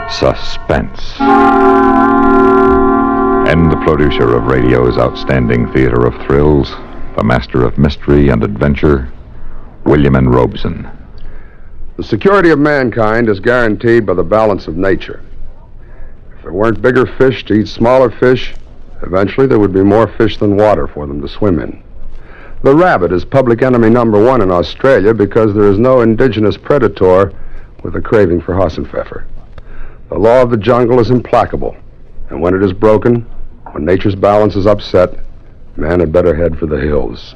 Suspense. And the producer of radio's outstanding theater of thrills, the master of mystery and adventure, William N. Robeson. The security of mankind is guaranteed by the balance of nature. If there weren't bigger fish to eat smaller fish, eventually there would be more fish than water for them to swim in. The rabbit is public enemy number one in Australia because there is no indigenous predator with a craving for Hassenpfeffer. The law of the jungle is implacable, and when it is broken, when nature's balance is upset, man had better head for the hills.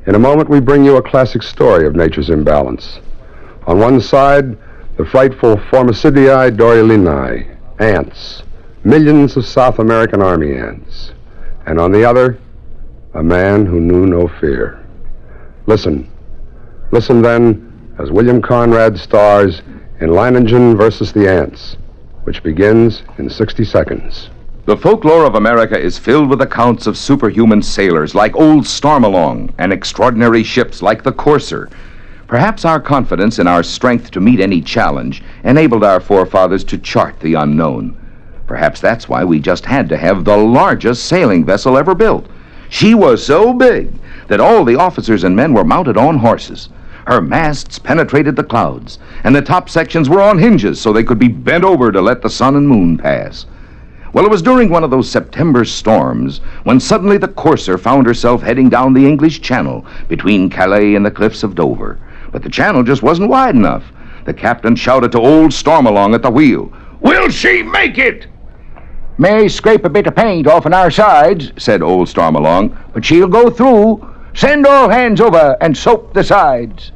In a moment, we bring you a classic story of nature's imbalance. On one side, the frightful Formicidiae dorylenae, ants, millions of South American army ants. And on the other, a man who knew no fear. Listen then, as William Conrad stars in Leiningen versus the Ants, which begins in 60 seconds. The folklore of America is filled with accounts of superhuman sailors like old Stormalong and extraordinary ships like the Courser. Perhaps our confidence in our strength to meet any challenge enabled our forefathers to chart the unknown. Perhaps that's why we just had to have the largest sailing vessel ever built. She was so big that all the officers and men were mounted on horses. Her masts penetrated the clouds, and the top sections were on hinges so they could be bent over to let the sun and moon pass. Well, it was during one of those September storms when suddenly the Courser found herself heading down the English Channel between Calais and the cliffs of Dover. But the channel just wasn't wide enough. The captain shouted to old Stormalong at the wheel, "Will she make it?" "May scrape a bit of paint off on our sides," said old Stormalong, "but she'll go through. Send all hands over and soap the sides."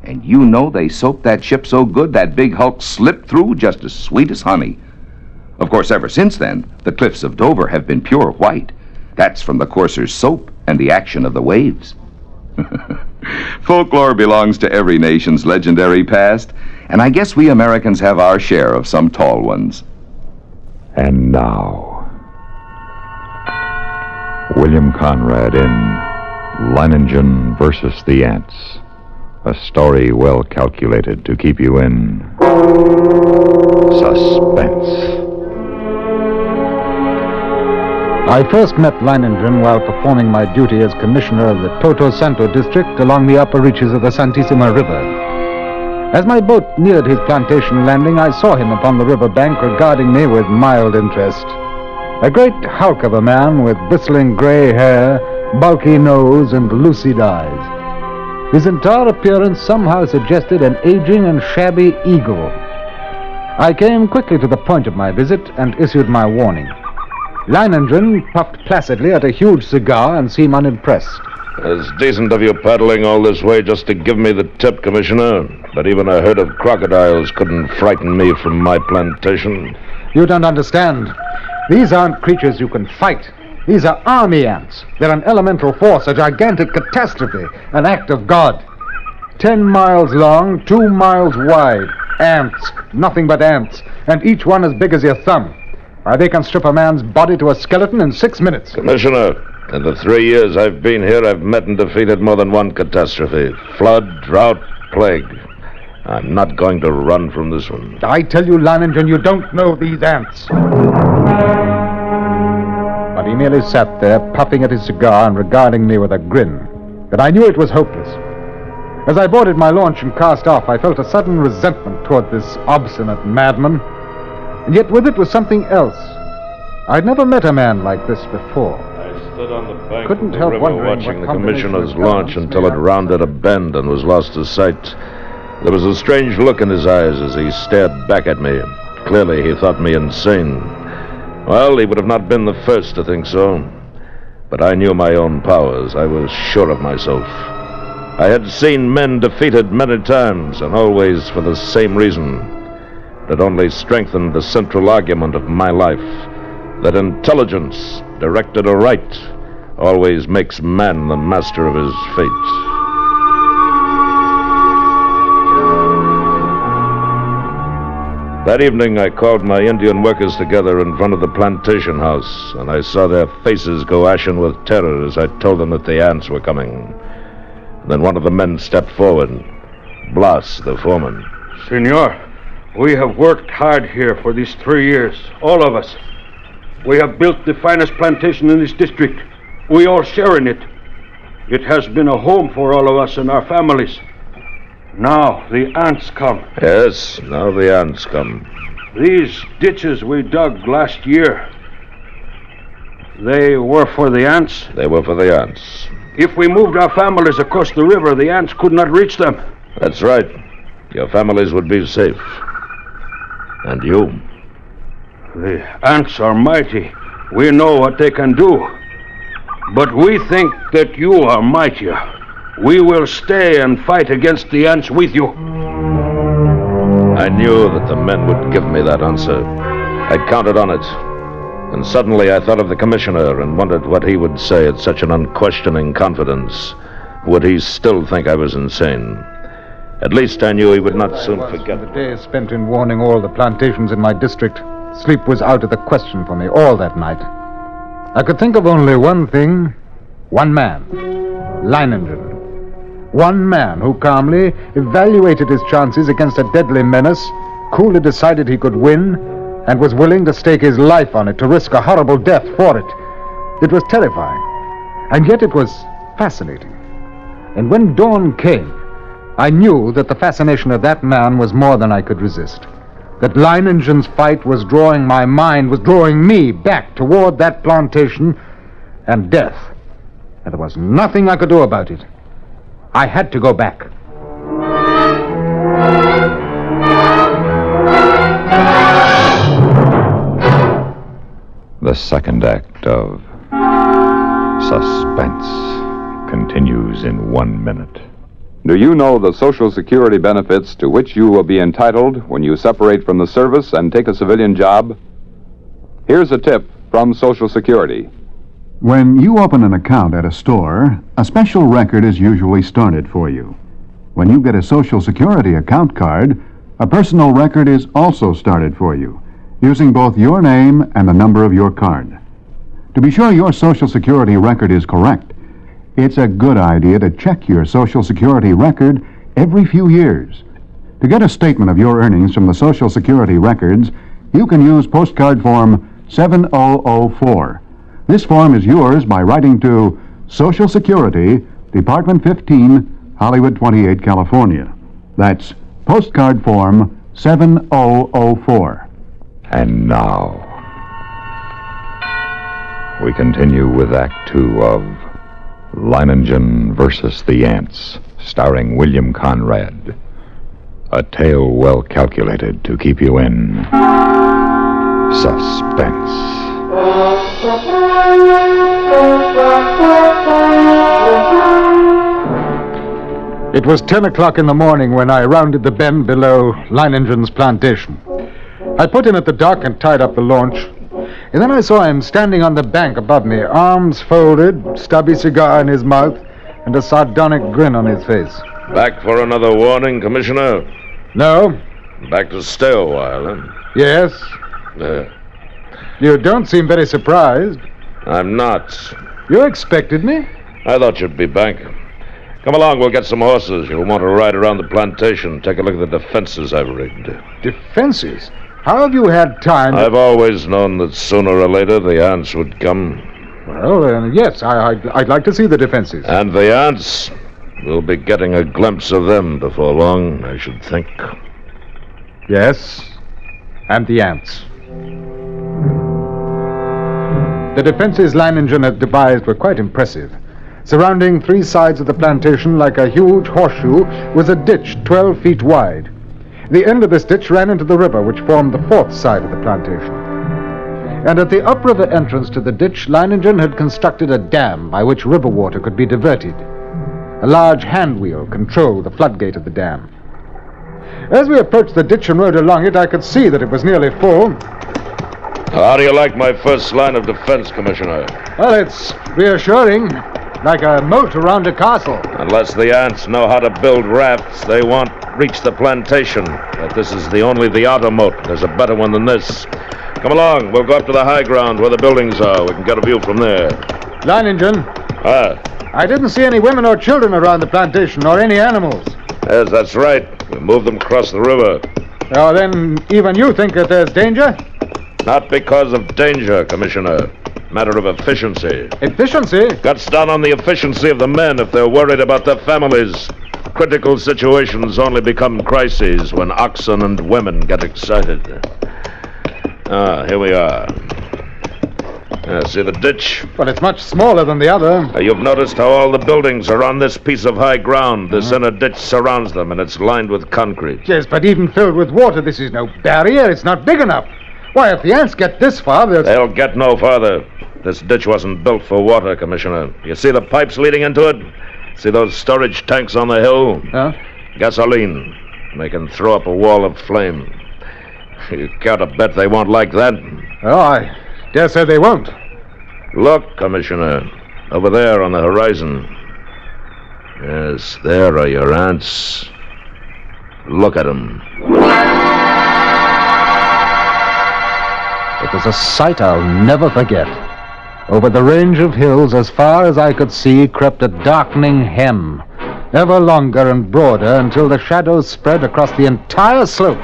And you know they soaped that ship so good that big hulk slipped through just as sweet as honey. Of course, ever since then, the cliffs of Dover have been pure white. That's from the Courser's soap and the action of the waves. Folklore belongs to every nation's legendary past, and I guess we Americans have our share of some tall ones. And now, William Conrad in Leiningen versus the Ants. A story well calculated to keep you in suspense. I first met Leiningen while performing my duty as commissioner of the Toto Santo district along the upper reaches of the Santissima River. As my boat neared his plantation landing, I saw him upon the river bank regarding me with mild interest. A great hulk of a man with bristling gray hair, bulky nose, and lucid eyes. His entire appearance somehow suggested an aging and shabby eagle. I came quickly to the point of my visit and issued my warning. Leiningen puffed placidly at a huge cigar and seemed unimpressed. It's decent of you paddling all this way just to give me the tip, Commissioner. But even a herd of crocodiles couldn't frighten me from my plantation. You don't understand. These aren't creatures you can fight. These are army ants. They're an elemental force, a gigantic catastrophe, an act of God. 10 miles long, 2 miles wide. Ants, nothing but ants, and each one as big as your thumb. Why, they can strip a man's body to a skeleton in 6 minutes. Commissioner, in the 3 years I've been here, I've met and defeated more than one catastrophe. Flood, drought, plague. I'm not going to run from this one. I tell you, Leiningen, you don't know these ants. But he merely sat there, puffing at his cigar and regarding me with a grin. But I knew it was hopeless. As I boarded my launch and cast off, I felt a sudden resentment toward this obstinate madman. And yet with it was something else. I'd never met a man like this before. I stood on the bank Couldn't of the help river wondering watching what the commissioner's combination of launch balance until it may I- rounded a bend and was lost to sight. There was a strange look in his eyes as he stared back at me. Clearly he thought me insane. Well, he would have not been the first to think so. But I knew my own powers. I was sure of myself. I had seen men defeated many times, and always for the same reason. That only strengthened the central argument of my life. That intelligence, directed aright, always makes man the master of his fate. That evening I called my Indian workers together in front of the plantation house, and I saw their faces go ashen with terror as I told them that the ants were coming. Then one of the men stepped forward. Blas, the foreman. Senor, We have worked hard here for these 3 years, all of us. We have built the finest plantation in this district. We all share in it. It has been a home for all of us and our families. Now the ants come. Yes, now the ants come. These ditches we dug last year, they were for the ants. They were for the ants. If we moved our families across the river, the ants could not reach them. That's right. Your families would be safe. And you? The ants are mighty. We know what they can do. But we think that you are mightier. We will stay and fight against the ants with you. I knew that the men would give me that answer. I'd counted on it. And suddenly I thought of the commissioner and wondered what he would say at such an unquestioning confidence. Would he still think I was insane? At least I knew he would not soon forget. The days spent in warning all the plantations in my district, sleep was out of the question for me all that night. I could think of only one thing, one man, Leiningen. One man who calmly evaluated his chances against a deadly menace, coolly decided he could win, and was willing to stake his life on it, to risk a horrible death for it. It was terrifying, and yet it was fascinating. And when dawn came, I knew that the fascination of that man was more than I could resist. That Leiningen's fight was drawing my mind, was drawing me back toward that plantation and death. And there was nothing I could do about it. I had to go back. The second act of Suspense continues in 1 minute. Do you know the Social Security benefits to which you will be entitled when you separate from the service and take a civilian job? Here's a tip from Social Security. When you open an account at a store, a special record is usually started for you. When you get a Social Security account card, a personal record is also started for you, using both your name and the number of your card. To be sure your Social Security record is correct, it's a good idea to check your Social Security record every few years. To get a statement of your earnings from the Social Security records, you can use postcard form 7004. This form is yours by writing to Social Security, Department 15, Hollywood 28, California. That's postcard form 7004. And now, we continue with Act 2 of Leiningen versus the Ants, starring William Conrad. A tale well calculated to keep you in suspense. It was 10 o'clock in the morning when I rounded the bend below Leiningen's plantation. I put him at the dock and tied up the launch. And then I saw him standing on the bank above me, arms folded, stubby cigar in his mouth, and a sardonic grin on his face. Back for another warning, Commissioner? No? Back to stay a while, huh? Yes? Yeah. You don't seem very surprised. I'm not. You expected me? I thought you'd be back. Come along, we'll get some horses. You'll want to ride around the plantation, take a look at the defenses I've rigged. Defenses? How have you had time to... I've always known that sooner or later the ants would come. Well, yes, I'd like to see the defenses. And the ants? We'll be getting a glimpse of them before long, I should think. Yes, and the ants. The defenses Leiningen had devised were quite impressive. Surrounding 3 sides of the plantation like a huge horseshoe was a ditch 12 feet wide. The end of this ditch ran into the river, which formed the 4th side of the plantation. And at the upriver entrance to the ditch, Leiningen had constructed a dam by which river water could be diverted. A large hand wheel controlled the floodgate of the dam. As we approached the ditch and rode along it, I could see that it was nearly full. How do you like my first line of defense, Commissioner? Well, it's reassuring. Like a moat around a castle. Unless the ants know how to build rafts, they won't reach the plantation. But this is only the outer moat. There's a better one than this. Come along, we'll go up to the high ground where the buildings are. We can get a view from there. Leiningen. I didn't see any women or children around the plantation, or any animals. Yes, that's right. We moved them across the river. Oh, then even you think that there's danger? Not because of danger, Commissioner. Matter of efficiency. Efficiency? Cuts down on the efficiency of the men if they're worried about their families. Critical situations only become crises when oxen and women get excited. Here we are. See the ditch? Well, it's much smaller than the other. You've noticed how all the buildings are on this piece of high ground. This inner ditch surrounds them, and it's lined with concrete. Yes, but even filled with water, this is no barrier. It's not big enough. Why, if the ants get this far, they'll get no farther. This ditch wasn't built for water, Commissioner. You see the pipes leading into it? See those storage tanks on the hill? Huh? Gasoline. They can throw up a wall of flame. You care to bet they won't like that? Oh, I dare say they won't. Look, Commissioner. Over there on the horizon. Yes, there are your ants. Look at them. It was a sight I'll never forget. Over the range of hills, as far as I could see, crept a darkening hem, ever longer and broader until the shadows spread across the entire slope,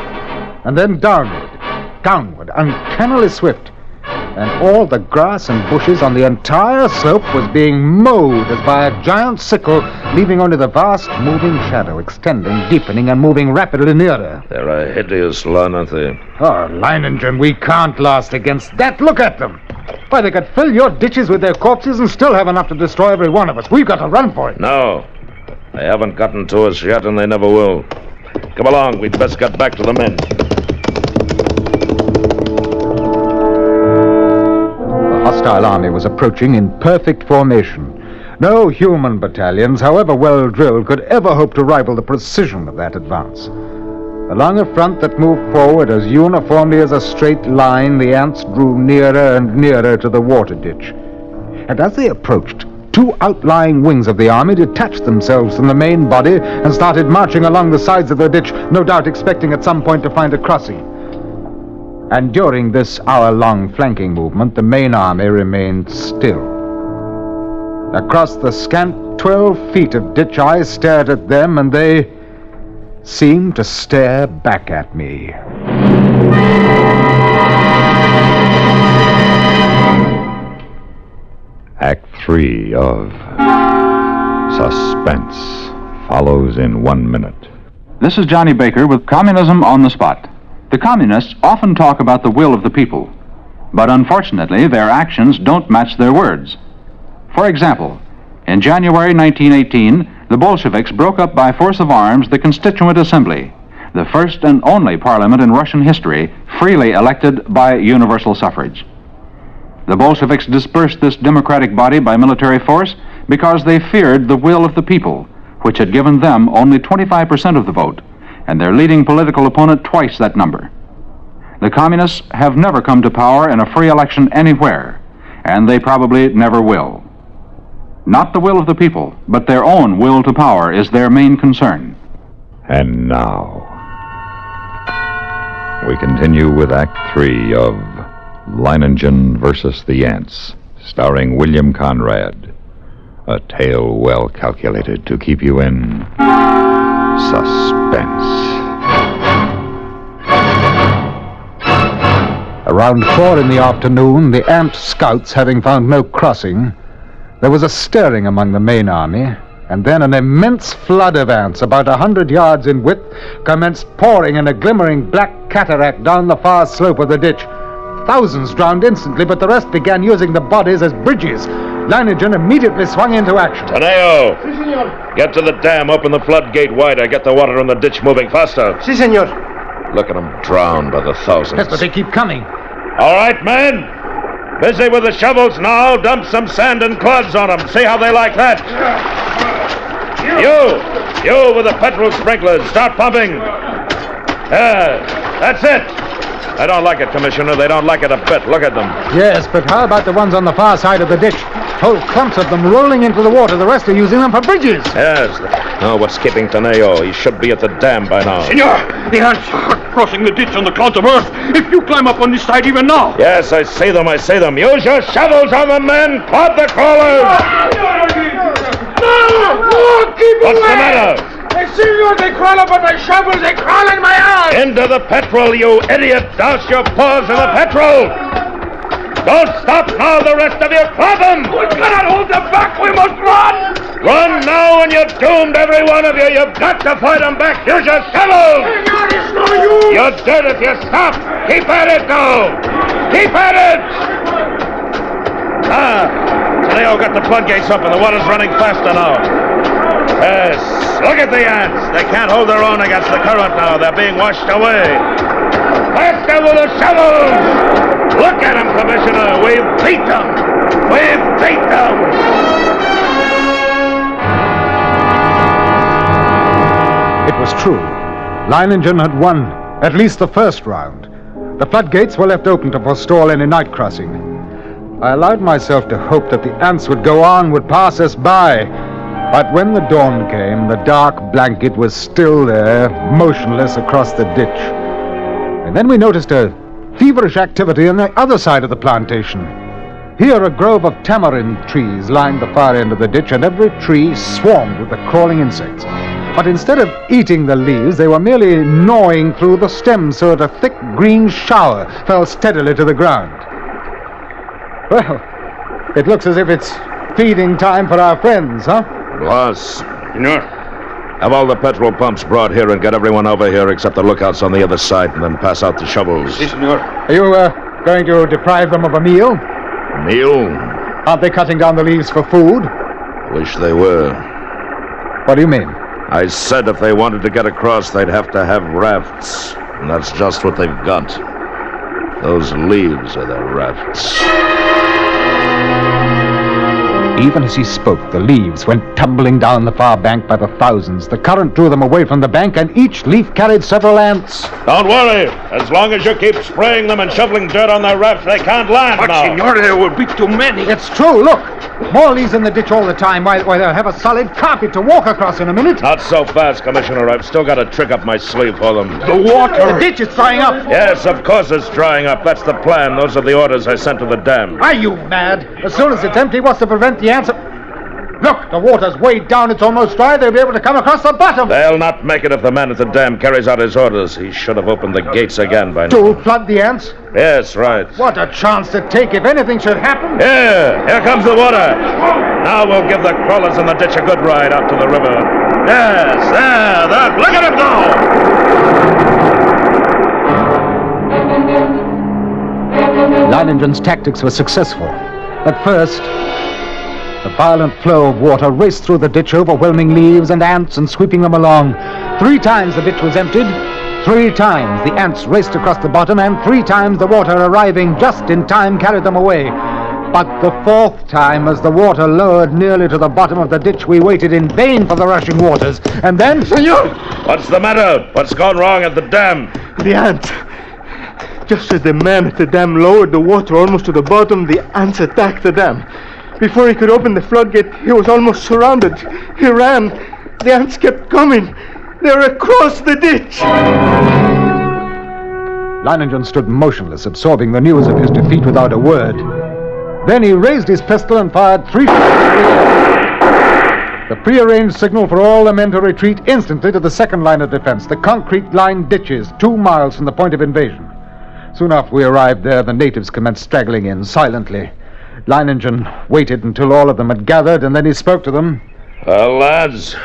and then downward, uncannily swift, and all the grass and bushes on the entire slope was being mowed as by a giant sickle, leaving only the vast moving shadow extending, deepening, and moving rapidly nearer. They're a hideous lot, aren't they? Oh, Leiningen, we can't last against that. Look at them. Why, they could fill your ditches with their corpses and still have enough to destroy every one of us. We've got to run for it. No. They haven't gotten to us yet, and they never will. Come along. We'd best get back to the men. The hostile army was approaching in perfect formation. No human battalions, however well drilled, could ever hope to rival the precision of that advance. Along a front that moved forward as uniformly as a straight line, the ants drew nearer and nearer to the water ditch. And as they approached, two outlying wings of the army detached themselves from the main body and started marching along the sides of the ditch, no doubt expecting at some point to find a crossing. And during this hour-long flanking movement, the main army remained still. Across the scant 12 feet of ditch, I stared at them, and they seemed to stare back at me. Act 3 of Suspense follows in 1 minute. This is Johnny Baker with Communism on the Spot. The communists often talk about the will of the people, but unfortunately their actions don't match their words. For example, in January 1918, the Bolsheviks broke up by force of arms the Constituent Assembly, the first and only parliament in Russian history freely elected by universal suffrage. The Bolsheviks dispersed this democratic body by military force because they feared the will of the people, which had given them only 25% of the vote, and their leading political opponent twice that number. The communists have never come to power in a free election anywhere, and they probably never will. Not the will of the people, but their own will to power is their main concern. And now, we continue with Act 3 of Leiningen versus the Ants, starring William Conrad. A tale well calculated to keep you in suspense. Around 4 in the afternoon, the ant scouts having found no crossing, there was a stirring among the main army, and then an immense flood of ants, about 100 yards in width, commenced pouring in a glimmering black cataract down the far slope of the ditch. Thousands drowned instantly, but the rest began using the bodies as bridges. Leiningen immediately swung into action. Teneo! Get to the dam, open the floodgate wider, get the water in the ditch moving faster. Si, senor. Look at them drown by the thousands. Yes, but they keep coming. All right, men. Busy with the shovels now. Dump some sand and clods on them. See how they like that. You with the petrol sprinklers. Start pumping. That's it. I don't like it, Commissioner. They don't like it a bit. Look at them. Yes, but how about the ones on the far side of the ditch? Whole clumps of them rolling into the water. The rest are using them for bridges. Yes. Oh, what's keeping Teneo? He should be at the dam by now. Senor, the ants are crossing the ditch on the clouds of earth. If you climb up on this side even now. Yes, I see them. Use your shovels on them, men. Clod the crawlers. No, keep What's away. the matter? Senor, they crawl up on my shovels. They crawl in my eyes. Into the petrol, you idiot! Douse your paws in the petrol! Don't stop now, the rest of you! Club them! We cannot hold them back! We must run! Run now and you're doomed, every one of you! You've got to fight them back! Here's your shovels! It's no use! You're dead if you stop! Keep at it now! Keep at it! So they all got the floodgates open. The water's running faster now. Yes, look at the ants. They can't hold their own against the current now. They're being washed away. Faster with the shovels! Look at them, Commissioner! We've beat them! We've beat them! It was true. Leiningen had won at least the first round. The floodgates were left open to forestall any night crossing. I allowed myself to hope that the ants would go on, would pass us by. But when the dawn came, the dark blanket was still there, motionless across the ditch. And then we noticed a feverish activity on the other side of the plantation. Here a grove of tamarind trees lined the far end of the ditch, and every tree swarmed with the crawling insects. But instead of eating the leaves, they were merely gnawing through the stems so that a thick green shower fell steadily to the ground. Well, it looks as if it's feeding time for our friends, huh? Boss, Senor. have all the petrol pumps brought here and get everyone over here except the lookouts on the other side, and then pass out the shovels. Si, senor. Are you going to deprive them of a meal? Meal? Aren't they cutting down the leaves for food? Wish they were. What do you mean? I said if they wanted to get across, they'd have to have rafts. And that's just what they've got. Those leaves are their rafts. Even as he spoke, the leaves went tumbling down the far bank by the thousands. The current drew them away from the bank, and each leaf carried several ants. Don't worry. As long as you keep spraying them and shoveling dirt on their rafts, they can't land But, now. senor, there will be too many. It's true, look! More leaves in the ditch all the time. Why, they'll have a solid carpet to walk across in a minute. Not so fast, Commissioner. I've still got a trick up my sleeve for them. The water! The ditch is drying up. Yes, of course it's drying up. That's the plan. Those are the orders I sent to the dam. Are you mad? As soon as it's empty, what's to prevent the ants? Look, the water's way down. It's almost dry. They'll be able to come across the bottom. They'll not make it if the man at the dam carries out his orders. He should have opened the gates again by now. To flood the ants? Yes, right. What a chance to take if anything should happen. Here comes the water. Now we'll give the crawlers in the ditch a good ride out to the river. Yes, there. Look at him go! Leiningen's tactics were successful. At first, the violent flow of water raced through the ditch, overwhelming leaves and ants and sweeping them along. 3 times the ditch was emptied. 3 times the ants raced across the bottom, and 3 times the water arriving just in time carried them away. But the 4th time, as the water lowered nearly to the bottom of the ditch, we waited in vain for the rushing waters. And then... Senor! What's the matter? What's gone wrong at the dam? The ants. Just as the man at the dam lowered the water almost to the bottom, the ants attacked the dam. Before he could open the floodgate, he was almost surrounded. He ran. The ants kept coming. They were across the ditch. Leiningen stood motionless, absorbing the news of his defeat without a word. Then he raised his pistol and fired 3 shots. The prearranged signal for all the men to retreat instantly to the second line of defense, the concrete-lined ditches 2 miles from the point of invasion. Soon after we arrived there, the natives commenced straggling in, silently. Leiningen waited until all of them had gathered, and then he spoke to them. Well, lads,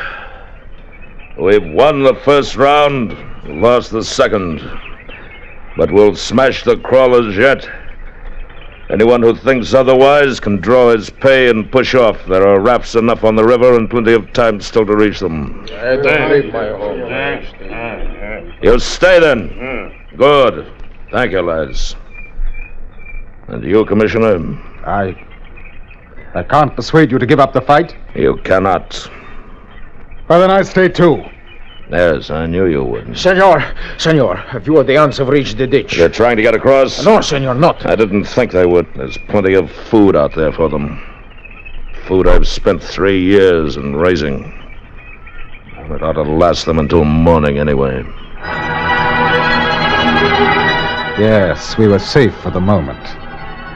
we've won the first round, lost the second. But we'll smash the crawlers yet. Anyone who thinks otherwise can draw his pay and push off. There are rafts enough on the river and plenty of time still to reach them. You stay then. Good. Thank you, lads. And you, Commissioner? I can't persuade you to give up the fight. You cannot. Well, then I stay too. Yes, I knew you would. Senor, a few of the ants have reached the ditch. They're trying to get across? No, senor, not. I didn't think they would. There's plenty of food out there for them. Food I've spent 3 years in raising. It ought to last them until morning anyway. Yes, we were safe for the moment.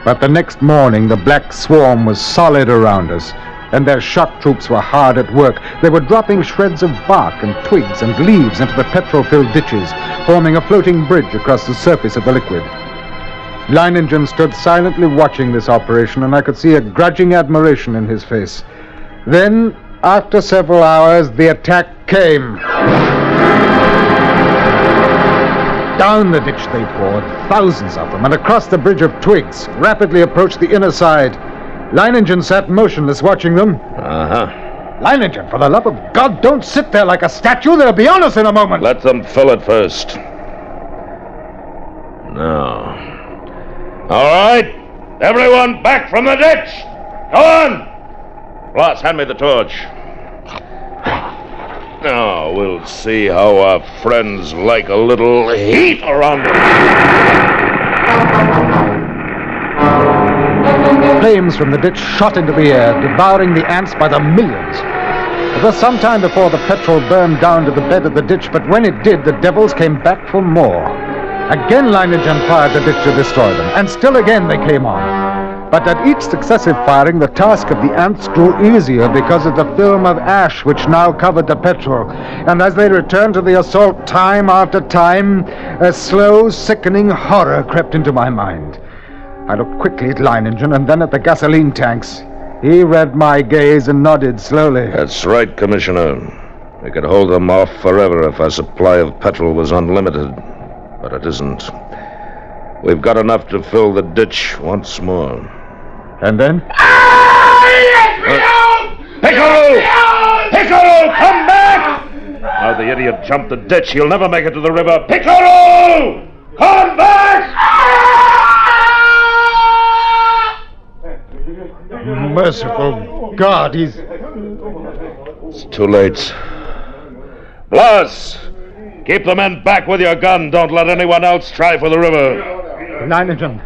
But the next morning, the black swarm was solid around us, and their shock troops were hard at work. They were dropping shreds of bark and twigs and leaves into the petrol-filled ditches, forming a floating bridge across the surface of the liquid. Leiningen stood silently watching this operation, and I could see a grudging admiration in his face. Then, after several hours, the attack came. Down the ditch they poured, thousands of them, and across the bridge of twigs, rapidly approached the inner side. Leiningen sat motionless watching them. Leiningen, for the love of God, don't sit there like a statue. They'll be on us in a moment. Let them fill it first. Now. All right. Everyone back from the ditch. Go on. Ross, hand me the torch. Now, we'll see how our friends like a little heat around them. Flames from the ditch shot into the air, devouring the ants by the millions. It was some time before the petrol burned down to the bed of the ditch, but when it did, the devils came back for more. Again Leiningen fired the ditch to destroy them, and still again they came on. But at each successive firing, the task of the ants grew easier because of the film of ash which now covered the petrol. And as they returned to the assault time after time, a slow, sickening horror crept into my mind. I looked quickly at Leiningen and then at the gasoline tanks. He read my gaze and nodded slowly. That's right, Commissioner. We could hold them off forever if our supply of petrol was unlimited. But it isn't. We've got enough to fill the ditch once more. And then? Piccolo! Piccolo, come back! Now the idiot jumped the ditch. He'll never make it to the river. Piccolo! Come back! Merciful God, he's... It's too late. Blas! Keep the men back with your gun. Don't let anyone else try for the river. Leiningen,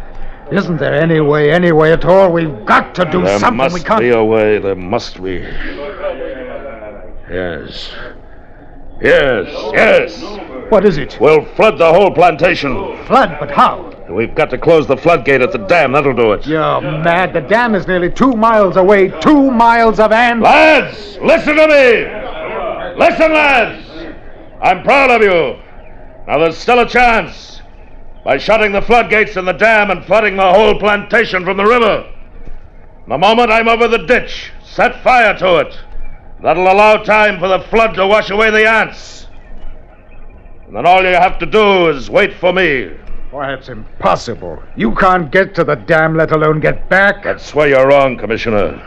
isn't there any way at all? We've got to do something. We can't... There must be a way. There must be. Yes. What is it? We'll flood the whole plantation. Flood? But how? We've got to close the floodgate at the dam. That'll do it. You're mad. The dam is nearly 2 miles away. 2 miles of ants. Lads, listen to me. Listen, lads. I'm proud of you. Now there's still a chance. By shutting the floodgates in the dam and flooding the whole plantation from the river. The moment I'm over the ditch, set fire to it. That'll allow time for the flood to wash away the ants. And then all you have to do is wait for me. Why, it's impossible. You can't get to the dam, let alone get back. That's where you're wrong, Commissioner.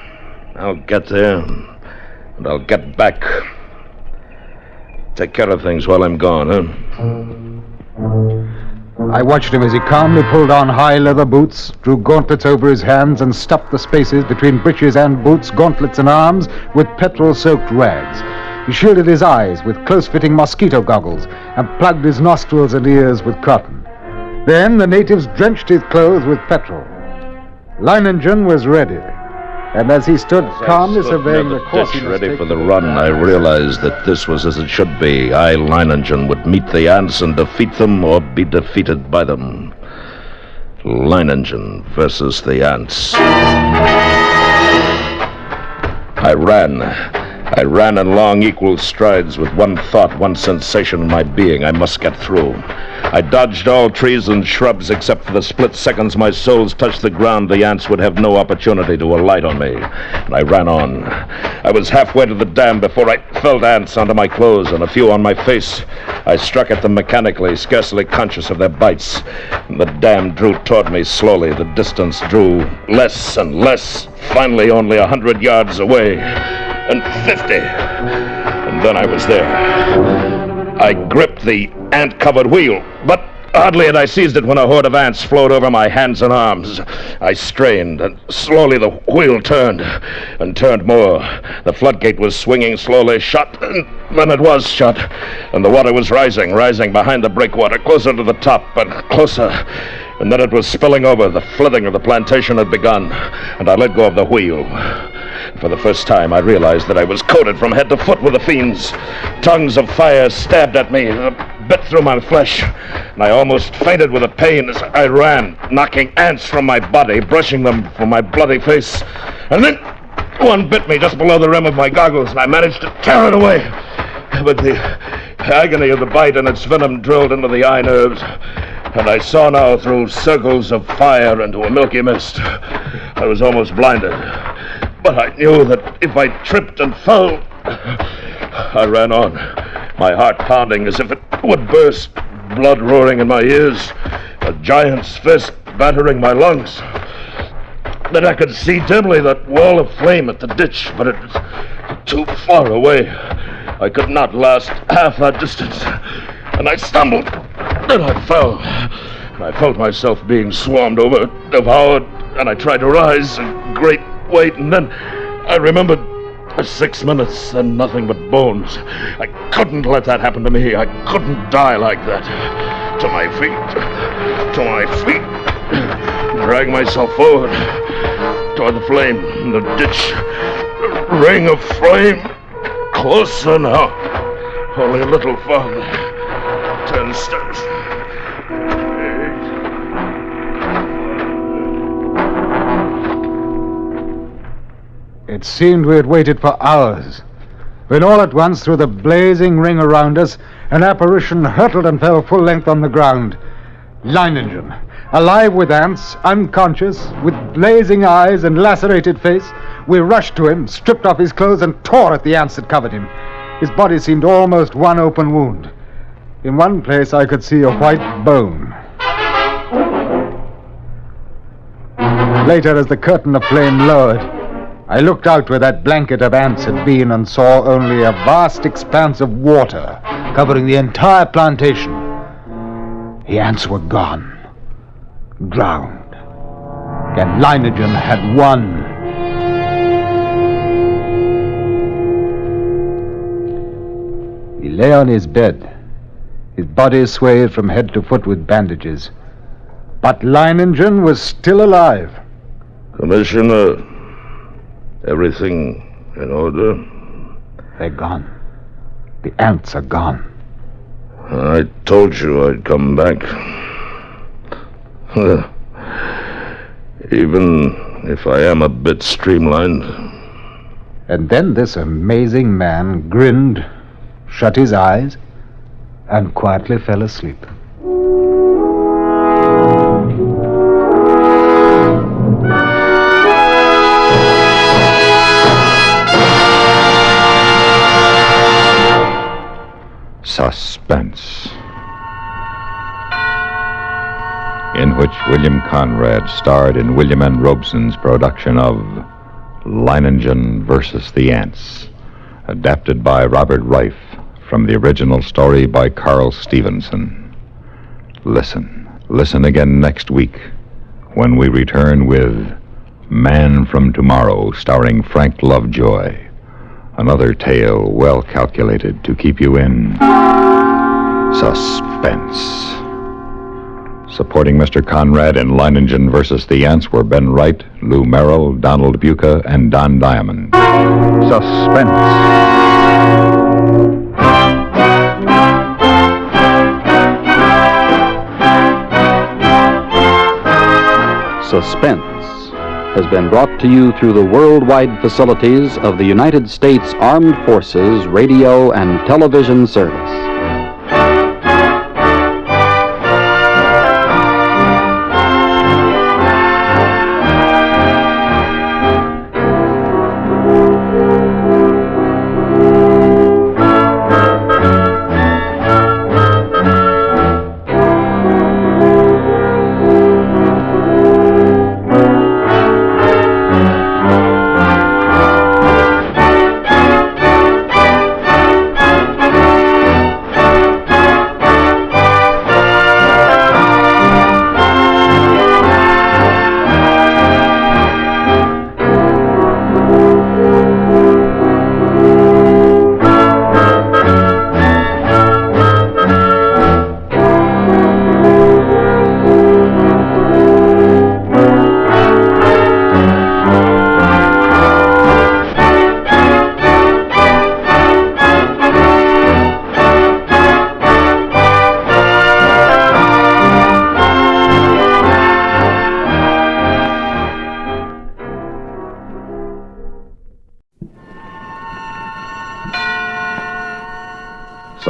I'll get there, and I'll get back. Take care of things while I'm gone, I watched him as he calmly pulled on high leather boots, drew gauntlets over his hands, and stuffed the spaces between breeches and boots, gauntlets and arms, with petrol-soaked rags. He shielded his eyes with close-fitting mosquito goggles and plugged his nostrils and ears with cotton. Then the natives drenched his clothes with petrol. Leiningen was ready, and as he stood calmly surveying the course he was ready for the run, I realized that this was as it should be. I, Leiningen, would meet the ants and defeat them or be defeated by them. Leiningen versus the ants. I ran in long, equal strides with one thought, one sensation in my being. I must get through. I dodged all trees and shrubs except for the split seconds my soles touched the ground. The ants would have no opportunity to alight on me. And I ran on. I was halfway to the dam before I felt ants onto my clothes and a few on my face. I struck at them mechanically, scarcely conscious of their bites. And the dam drew toward me slowly. The distance drew less and less. Finally, only 100 yards away. And 50. And then I was there. I gripped the ant-covered wheel, but hardly had I seized it when a horde of ants flowed over my hands and arms. I strained, and slowly the wheel turned, and turned more. The floodgate was swinging slowly shut, and then it was shut, and the water was rising behind the breakwater, closer to the top, and closer. And then it was spilling over. The flooding of the plantation had begun, and I let go of the wheel. For the first time, I realized that I was coated from head to foot with the fiends. Tongues of fire stabbed at me, bit through my flesh, and I almost fainted with the pain as I ran, knocking ants from my body, brushing them from my bloody face. And then one bit me just below the rim of my goggles, and I managed to tear it away. But the agony of the bite and its venom drilled into the eye nerves. And I saw now through circles of fire into a milky mist. I was almost blinded. But I knew that if I tripped and fell... I ran on, my heart pounding as if it would burst, blood roaring in my ears, a giant's fist battering my lungs. Then I could see dimly that wall of flame at the ditch, but it was too far away. I could not last half that distance. And I stumbled. Then I fell. I felt myself being swarmed over, devoured, and I tried to rise, a great weight, and then I remembered 6 minutes and nothing but bones. I couldn't let that happen to me. I couldn't die like that. To my feet. Drag myself forward toward the flame, the ditch. Ring of flame. Closer now. Only a little farther. 10 steps. 8. It seemed we had waited for hours, when all at once, through the blazing ring around us, an apparition hurtled and fell full length on the ground. Leiningen, alive with ants, unconscious, with blazing eyes and lacerated face. We rushed to him, stripped off his clothes, and tore at the ants that covered him. His body seemed almost one open wound. In one place I could see a white bone. Later, as the curtain of flame lowered, I looked out where that blanket of ants had been and saw only a vast expanse of water covering the entire plantation. The ants were gone, drowned, and Leiningen had won. He lay on his bed, his body swathed from head to foot with bandages. But Leiningen was still alive. Commissioner, everything in order? They're gone. The ants are gone. I told you I'd come back. Even if I am a bit streamlined. And then this amazing man grinned, shut his eyes, and quietly fell asleep. Suspense, in which William Conrad starred in William N. Robeson's production of Leiningen versus the Ants, adapted by Robert Reif from the original story by Carl Stevenson. Listen again next week when we return with Man from Tomorrow, starring Frank Lovejoy. Another tale well calculated to keep you in suspense. Supporting Mr. Conrad in Leiningen versus the Ants were Ben Wright, Lou Merrill, Donald Buca, and Don Diamond. Suspense. Suspense has been brought to you through the worldwide facilities of the United States Armed Forces Radio and Television Service.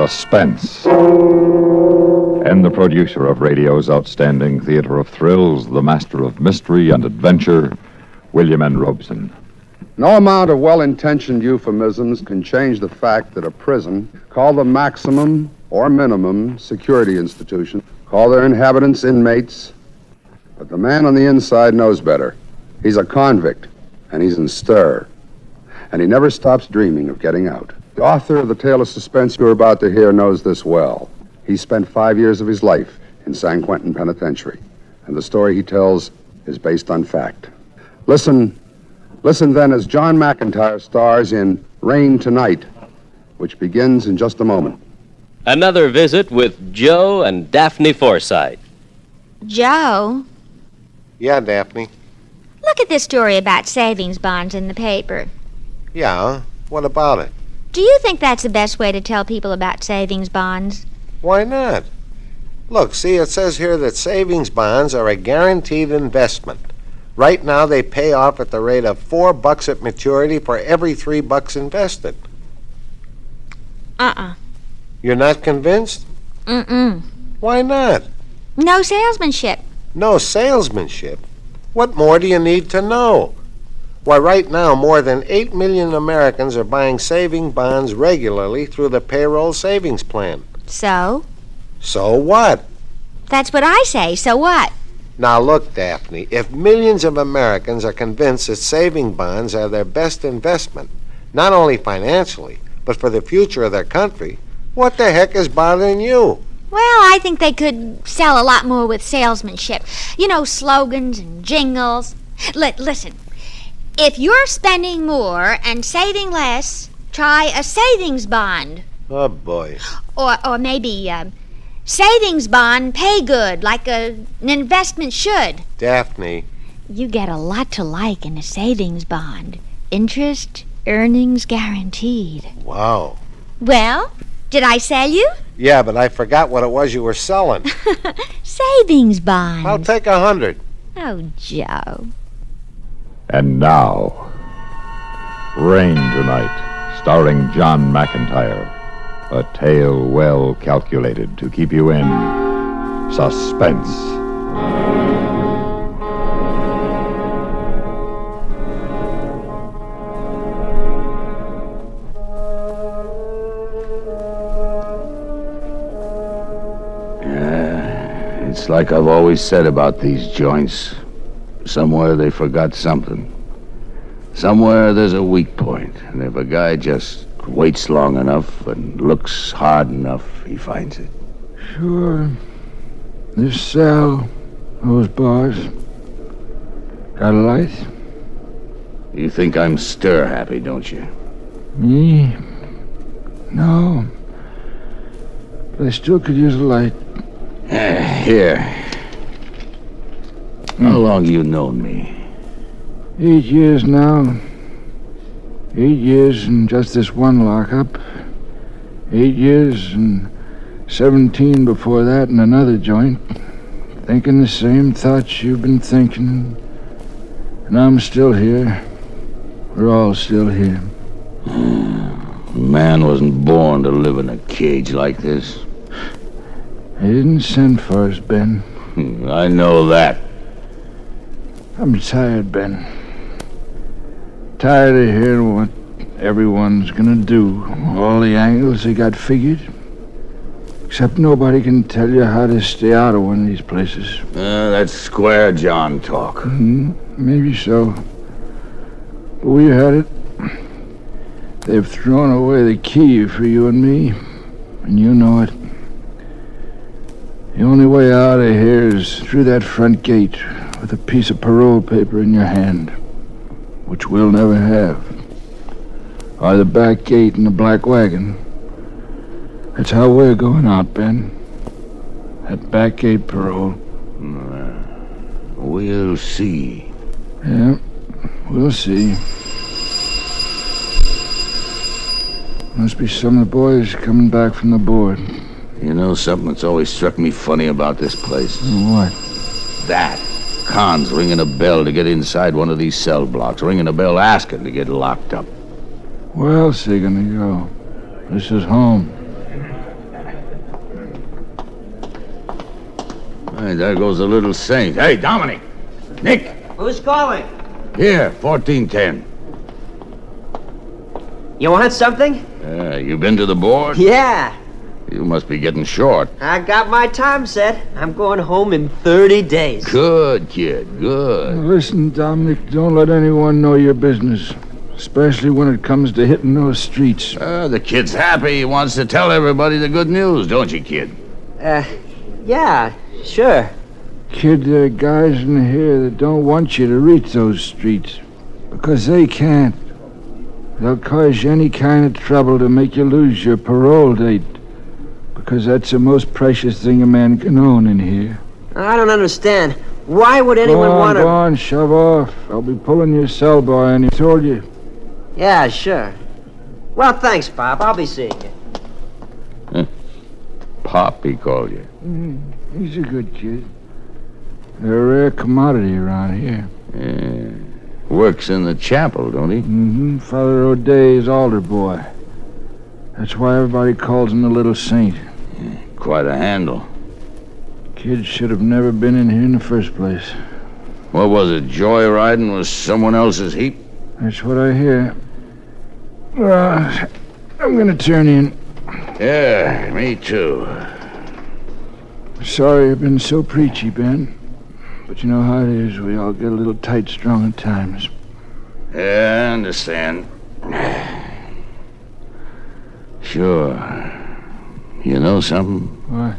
Suspense. And the producer of radio's outstanding theater of thrills, the master of mystery and adventure, William N. Robeson. No amount of well-intentioned euphemisms can change the fact that a prison, called the maximum or minimum security institution, call their inhabitants inmates, but the man on the inside knows better. He's a convict, and he's in stir, and he never stops dreaming of getting out. The author of the tale of suspense you're about to hear knows this well. He spent 5 years of his life in San Quentin Penitentiary, and the story he tells is based on fact. Listen then as John McIntyre stars in Rain Tonight, which begins in just a moment. Another visit with Joe and Daphne Forsythe. Joe? Yeah, Daphne. Look at this story about savings bonds in the paper. Yeah, what about it? Do you think that's the best way to tell people about savings bonds? Why not? Look, see, it says here that savings bonds are a guaranteed investment. Right now, they pay off at the rate of $4 at maturity for every $3 invested. You're not convinced? Why not? No salesmanship. No salesmanship? What more do you need to know? Why, right now, more than 8 million Americans are buying saving bonds regularly through the payroll savings plan. So? So what? That's what I say. So what? Now look, Daphne, if millions of Americans are convinced that saving bonds are their best investment, not only financially, but for the future of their country, what the heck is bothering you? Well, I think they could sell a lot more with salesmanship. You know, slogans and jingles. Listen, if you're spending more and saving less, try a savings bond. Oh, boy. Or maybe savings bond pay good, like an investment should. Daphne. You get a lot to like in a savings bond. Interest, earnings guaranteed. Wow. Well, did I sell you? Yeah, but I forgot what it was you were selling. Savings bonds. I'll take 100. Oh, Joe. And now, Rain Tonight, starring John McIntyre. A tale well calculated to keep you in suspense. It's like I've always said about these joints. Somewhere they forgot something. Somewhere there's a weak point, and if a guy just waits long enough and looks hard enough, he finds it. Sure. This cell, those bars. Got a light? You think I'm stir-happy, don't you? Me? No. But I still could use a light. Here. How long you known me? 8 years now. 8 years and just this one lockup. 8 years and 17 before that in another joint. Thinking the same thoughts you've been thinking. And I'm still here. We're all still here. A man wasn't born to live in a cage like this. I didn't send for us, Ben. I know that. I'm tired, Ben. Tired of hearing what everyone's gonna do. All the angles they got figured. Except nobody can tell you how to stay out of one of these places. That's square John talk. Maybe so. But we had it. They've thrown away the key for you and me, and you know it. The only way out of here is through that front gate with a piece of parole paper in your hand, which we'll never have. Or the back gate in the black wagon. That's how we're going out, Ben. That back gate parole. We'll see. Yeah, we'll see. Must be some of the boys coming back from the board. You know something that's always struck me funny about this place? What? That. Con's ringing a bell to get inside one of these cell blocks. Ringing a bell asking to get locked up. Where else are they gonna go? This is home. Hey, there goes the little saint. Hey, Dominic! Nick! Who's calling? Here, 1410. You want something? You been to the board? Yeah. You must be getting short. I got my time set. I'm going home in 30 days. Good, kid, good. Listen, Dominic, don't let anyone know your business. Especially when it comes to hitting those streets. The kid's happy. He wants to tell everybody the good news, don't you, kid? Yeah, sure. Kid, there are guys in here that don't want you to reach those streets. Because they can't. They'll cause you any kind of trouble to make you lose your parole date. Because that's the most precious thing a man can own in here. I don't understand. Why would anyone want to... Go on, shove off. I'll be pulling your cell, boy, and he told you. Yeah, sure. Well, thanks, Pop. I'll be seeing you. Huh? Pop, he called you. He's a good kid. They're a rare commodity around here. Yeah. Works in the chapel, don't he? Mm-hmm. Father O'Day's altar boy. That's why everybody calls him the Little Saint. Yeah, quite a handle. Kid should have never been in here in the first place. What was it, joyriding with someone else's heap? That's what I hear. Well, I'm gonna turn in. Yeah, me too. Sorry I've been so preachy, Ben. But you know how it is. We all get a little tight-strung at times. Yeah, I understand. Sure. You know something? What?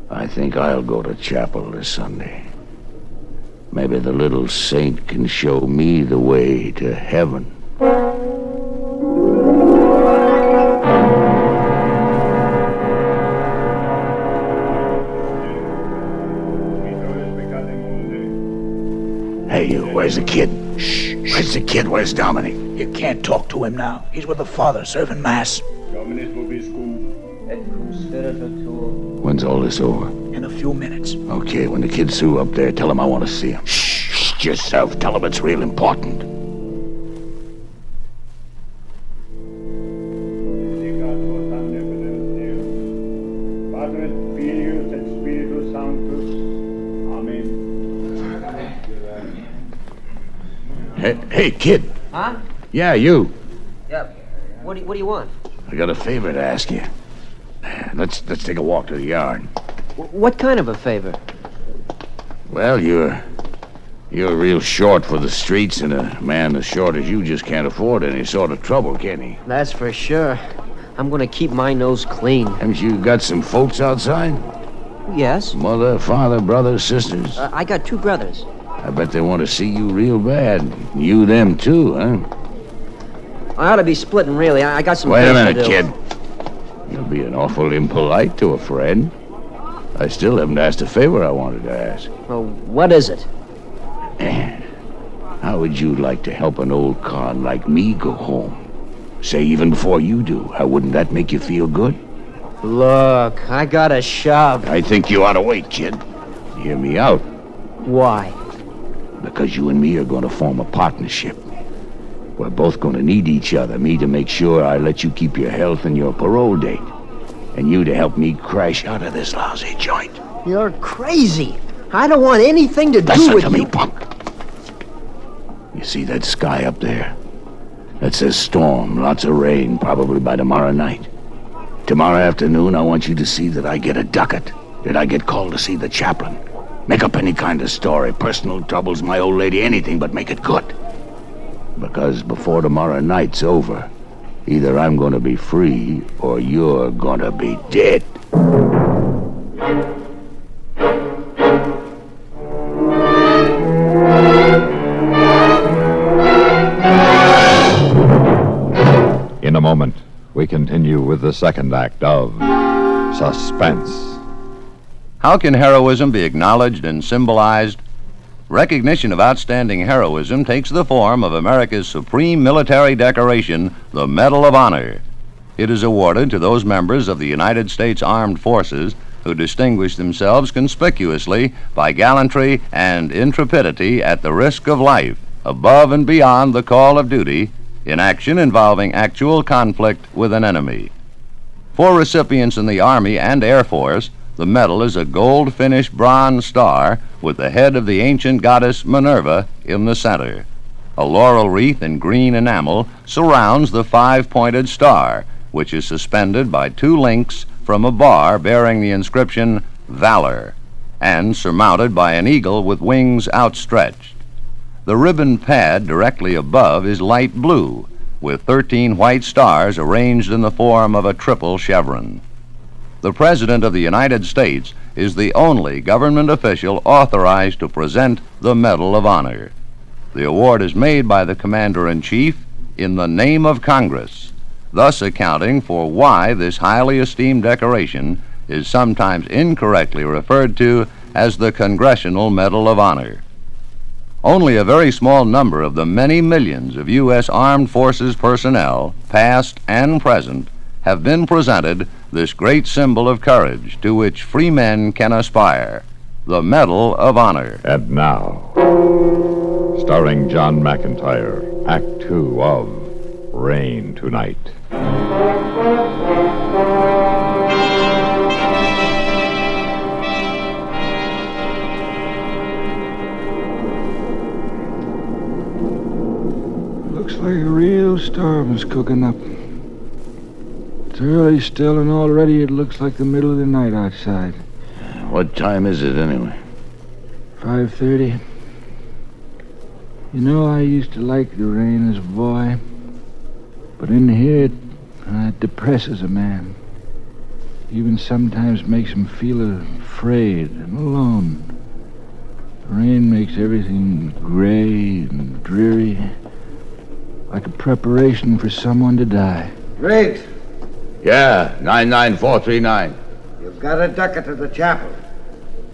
I think I'll go to chapel this Sunday. Maybe the little saint can show me the way to heaven. Hey, you, where's the kid? Shh, where's the kid? Where's Dominic? You can't talk to him now. He's with the Father serving Mass. When's all this over? In a few minutes. Okay, when the kid's through up there, tell him I want to see him. Shh, yourself. Tell him it's real important. Hey, kid. Huh? Yeah, you. Yeah. What do you want? I got a favor to ask you. Let's take a walk to the yard. What kind of a favor? Well, you're real short for the streets, and a man as short as you just can't afford any sort of trouble, can he? That's for sure. I'm gonna keep my nose clean. Haven't you got some folks outside? Yes. Mother, father, brothers, sisters? I got 2 brothers. I bet they want to see you real bad. You them too, huh? I ought to be splitting, really. I got some Wait a things minute, to do. kid. You're being awful impolite to a friend. I still haven't asked a favor I wanted to ask. Well, what is it? How would you like to help an old con like me go home? Say even before you do. How wouldn't that make you feel good? Look, I got a shove. I think you ought to wait, kid. Hear me out. Why? Because you and me are going to form a partnership. We're both going to need each other. Me to make sure I let you keep your health and your parole date. And you to help me crash out of this lousy joint. You're crazy. I don't want anything to do Listen with to you. me, punk. You see that sky up there? That says storm, lots of rain, probably by tomorrow night. Tomorrow afternoon, I want you to see that I get a ducat, that I get called to see the chaplain. Make up any kind of story, personal troubles, my old lady, anything, but make it good. Because before tomorrow night's over, either I'm going to be free or you're going to be dead. In a moment, we continue with the second act of Suspense. How can heroism be acknowledged and symbolized? Recognition of outstanding heroism takes the form of America's supreme military decoration, the Medal of Honor. It is awarded to those members of the United States Armed Forces who distinguish themselves conspicuously by gallantry and intrepidity at the risk of life, above and beyond the call of duty, in action involving actual conflict with an enemy. For recipients in the Army and Air Force, The medal is a gold-finished bronze star with the head of the ancient goddess Minerva in the center. A laurel wreath in green enamel surrounds the five-pointed star, which is suspended by two links from a bar bearing the inscription Valor, and surmounted by an eagle with wings outstretched. The ribbon pad directly above is light blue, with 13 white stars arranged in the form of a triple chevron. The President of the United States is the only government official authorized to present the Medal of Honor. The award is made by the Commander-in-Chief in the name of Congress, thus accounting for why this highly esteemed decoration is sometimes incorrectly referred to as the Congressional Medal of Honor. Only a very small number of the many millions of U.S. Armed Forces personnel, past and present, have been presented this great symbol of courage to which free men can aspire, the Medal of Honor. And now, starring John McIntyre, Act 2 of Rain Tonight. Looks like a real storm is cooking up. It's early still, and already it looks like the middle of the night outside. What time is it, anyway? 5:30. You know, I used to like the rain as a boy. But in here, it depresses a man. Even sometimes makes him feel afraid and alone. The rain makes everything gray and dreary, like a preparation for someone to die. Riggs, Yeah, 99439. you've got a ducat to the chapel.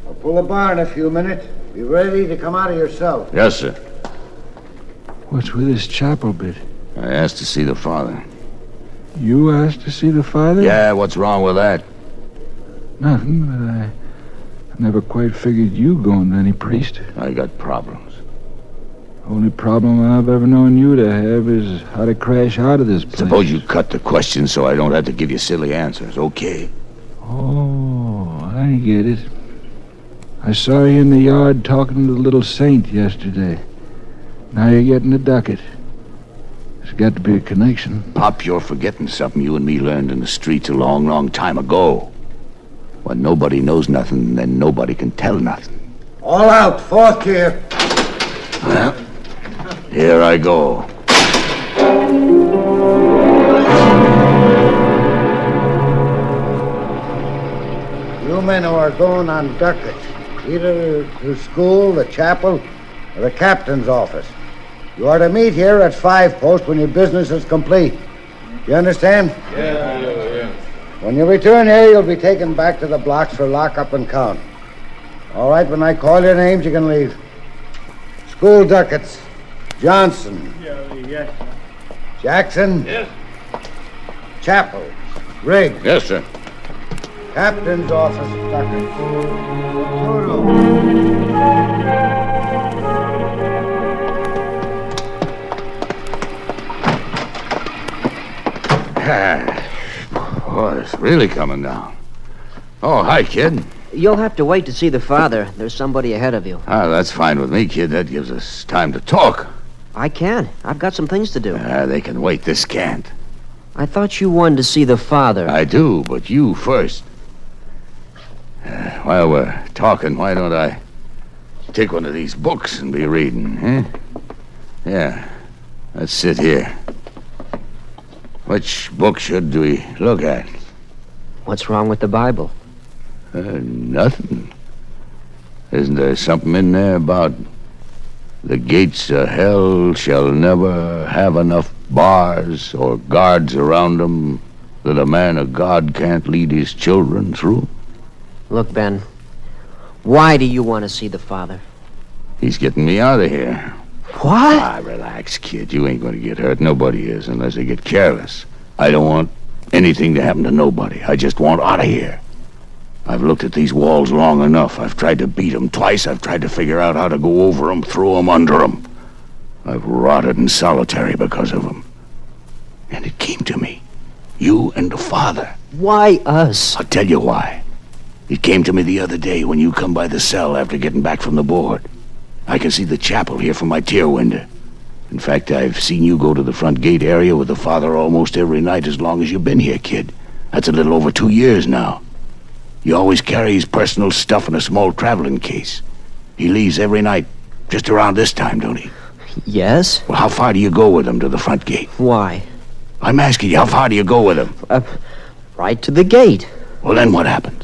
I'll pull a bar in a few minutes. Be ready to come out of your cell. Yes, sir. What's with this chapel bit? I asked to see the father. You asked to see the father? Yeah, what's wrong with that? Nothing, but I never quite figured you going to any priest. I got problems. Only problem I've ever known you to have is how to crash out of this place. Suppose you cut the question so I don't have to give you silly answers, okay? Oh, I get it. I saw you in the yard talking to the little saint yesterday. Now you're getting a ducat. There's got to be a connection. Pop, you're forgetting something you and me learned in the streets a long, long time ago. When nobody knows nothing, then nobody can tell nothing. All out, fourth gear. Well, here I go. You men who are going on ducats, either to school, the chapel, or the captain's office. You are to meet here at 5 post when your business is complete. You understand? Yeah. When you return here, you'll be taken back to the blocks for lockup and count. All right, when I call your names, you can leave. School ducats. Johnson. Yes. Jackson. Yes. Chapel. Riggs. Yes, sir. Captain's office ducats. Boy, it's really coming down. Oh, hi, kid. You'll have to wait to see the father. There's somebody ahead of you. Ah, that's fine with me, kid. That gives us time to talk. I can. I've got some things to do. They can wait. This can't. I thought you wanted to see the father. I do, but you first. While we're talking, why don't I take one of these books and be reading, huh? Yeah, let's sit here. Which book should we look at? What's wrong with the Bible? Nothing. Isn't there something in there about the gates of hell shall never have enough bars or guards around them that a man of God can't lead his children through? Look, Ben, why do you want to see the father? He's getting me out of here. What? Ah, relax, kid. You ain't going to get hurt. Nobody is, unless they get careless. I don't want anything to happen to nobody. I just want out of here. I've looked at these walls long enough. I've tried to beat them twice. I've tried to figure out how to go over them, through them, under them. I've rotted in solitary because of them. And it came to me. You and the father. Why us? I'll tell you why. It came to me the other day when you come by the cell after getting back from the board. I can see the chapel here from my tier window. In fact, I've seen you go to the front gate area with the father almost every night as long as you've been here, kid. That's a little over 2 years now. He always carries personal stuff in a small traveling case. He leaves every night just around this time, don't he? Yes? Well, how far do you go with him to the front gate? Why? I'm asking you, how far do you go with him? Right to the gate. Well, then what happens?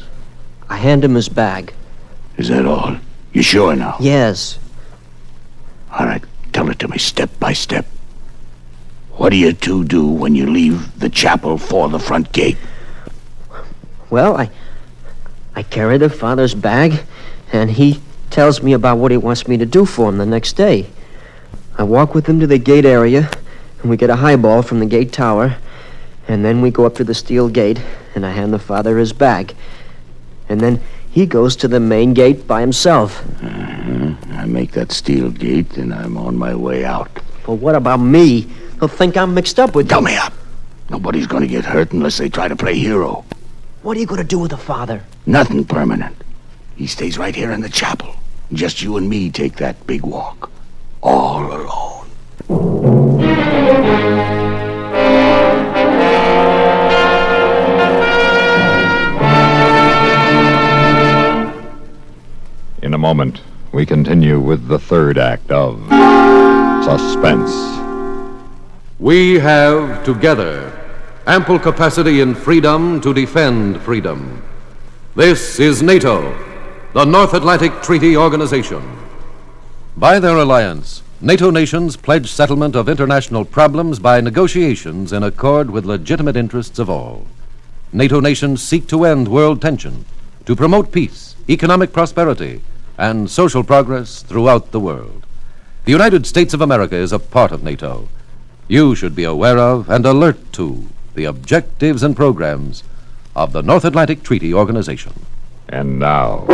I hand him his bag. Is that all? You sure now? Yes. All right, tell it to me step by step. What do you two do when you leave the chapel for the front gate? Well, I carry the father's bag, and he tells me about what he wants me to do for him the next day. I walk with him to the gate area, and we get a highball from the gate tower, and then we go up to the steel gate, and I hand the father his bag. And then he goes to the main gate by himself. I make that steel gate, and I'm on my way out. But what about me? He'll think I'm mixed up with you. Tell me up. Nobody's gonna get hurt unless they try to play hero. What are you gonna do with the father? Nothing permanent. He stays right here in the chapel. Just you and me take that big walk. All alone. In a moment, we continue with the third act of Suspense. We have, together, ample capacity and freedom to defend freedom. This is NATO, the North Atlantic Treaty Organization. By their alliance, NATO nations pledge settlement of international problems by negotiations in accord with legitimate interests of all. NATO nations seek to end world tension, to promote peace, economic prosperity, and social progress throughout the world. The United States of America is a part of NATO. You should be aware of and alert to the objectives and programs of the North Atlantic Treaty Organization. And now,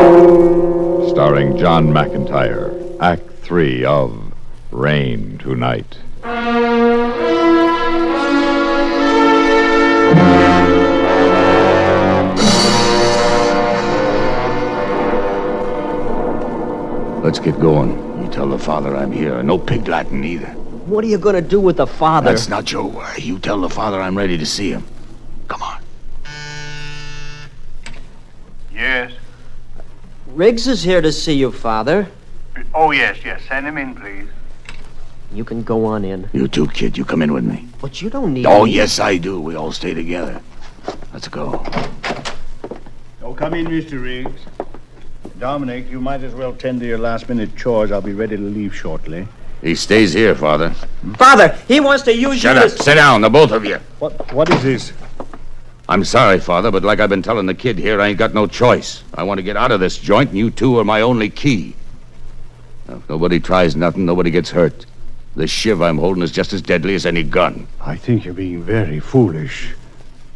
starring John McIntyre, Act 3 of Rain Tonight. Let's get going. You tell the father I'm here. No pig Latin either. What are you gonna do with the father? That's not your worry. You tell the father I'm ready to see him. Come on. Yes. Riggs is here to see you, Father. Oh, yes. Send him in, please. You can go on in. You too, kid. You come in with me. But you don't need Oh, me. yes, I do. We all stay together. Let's go. Oh, come in, Mr. Riggs. Dominic, you might as well tend to your last-minute chores. I'll be ready to leave shortly. He stays here, Father. Father, he wants to use Shut you up. as... Sit down, the both of you. What is this? I'm sorry, Father, but like I've been telling the kid here, I ain't got no choice. I want to get out of this joint, and you two are my only key. Now, if nobody tries nothing, nobody gets hurt. The shiv I'm holding is just as deadly as any gun. I think you're being very foolish.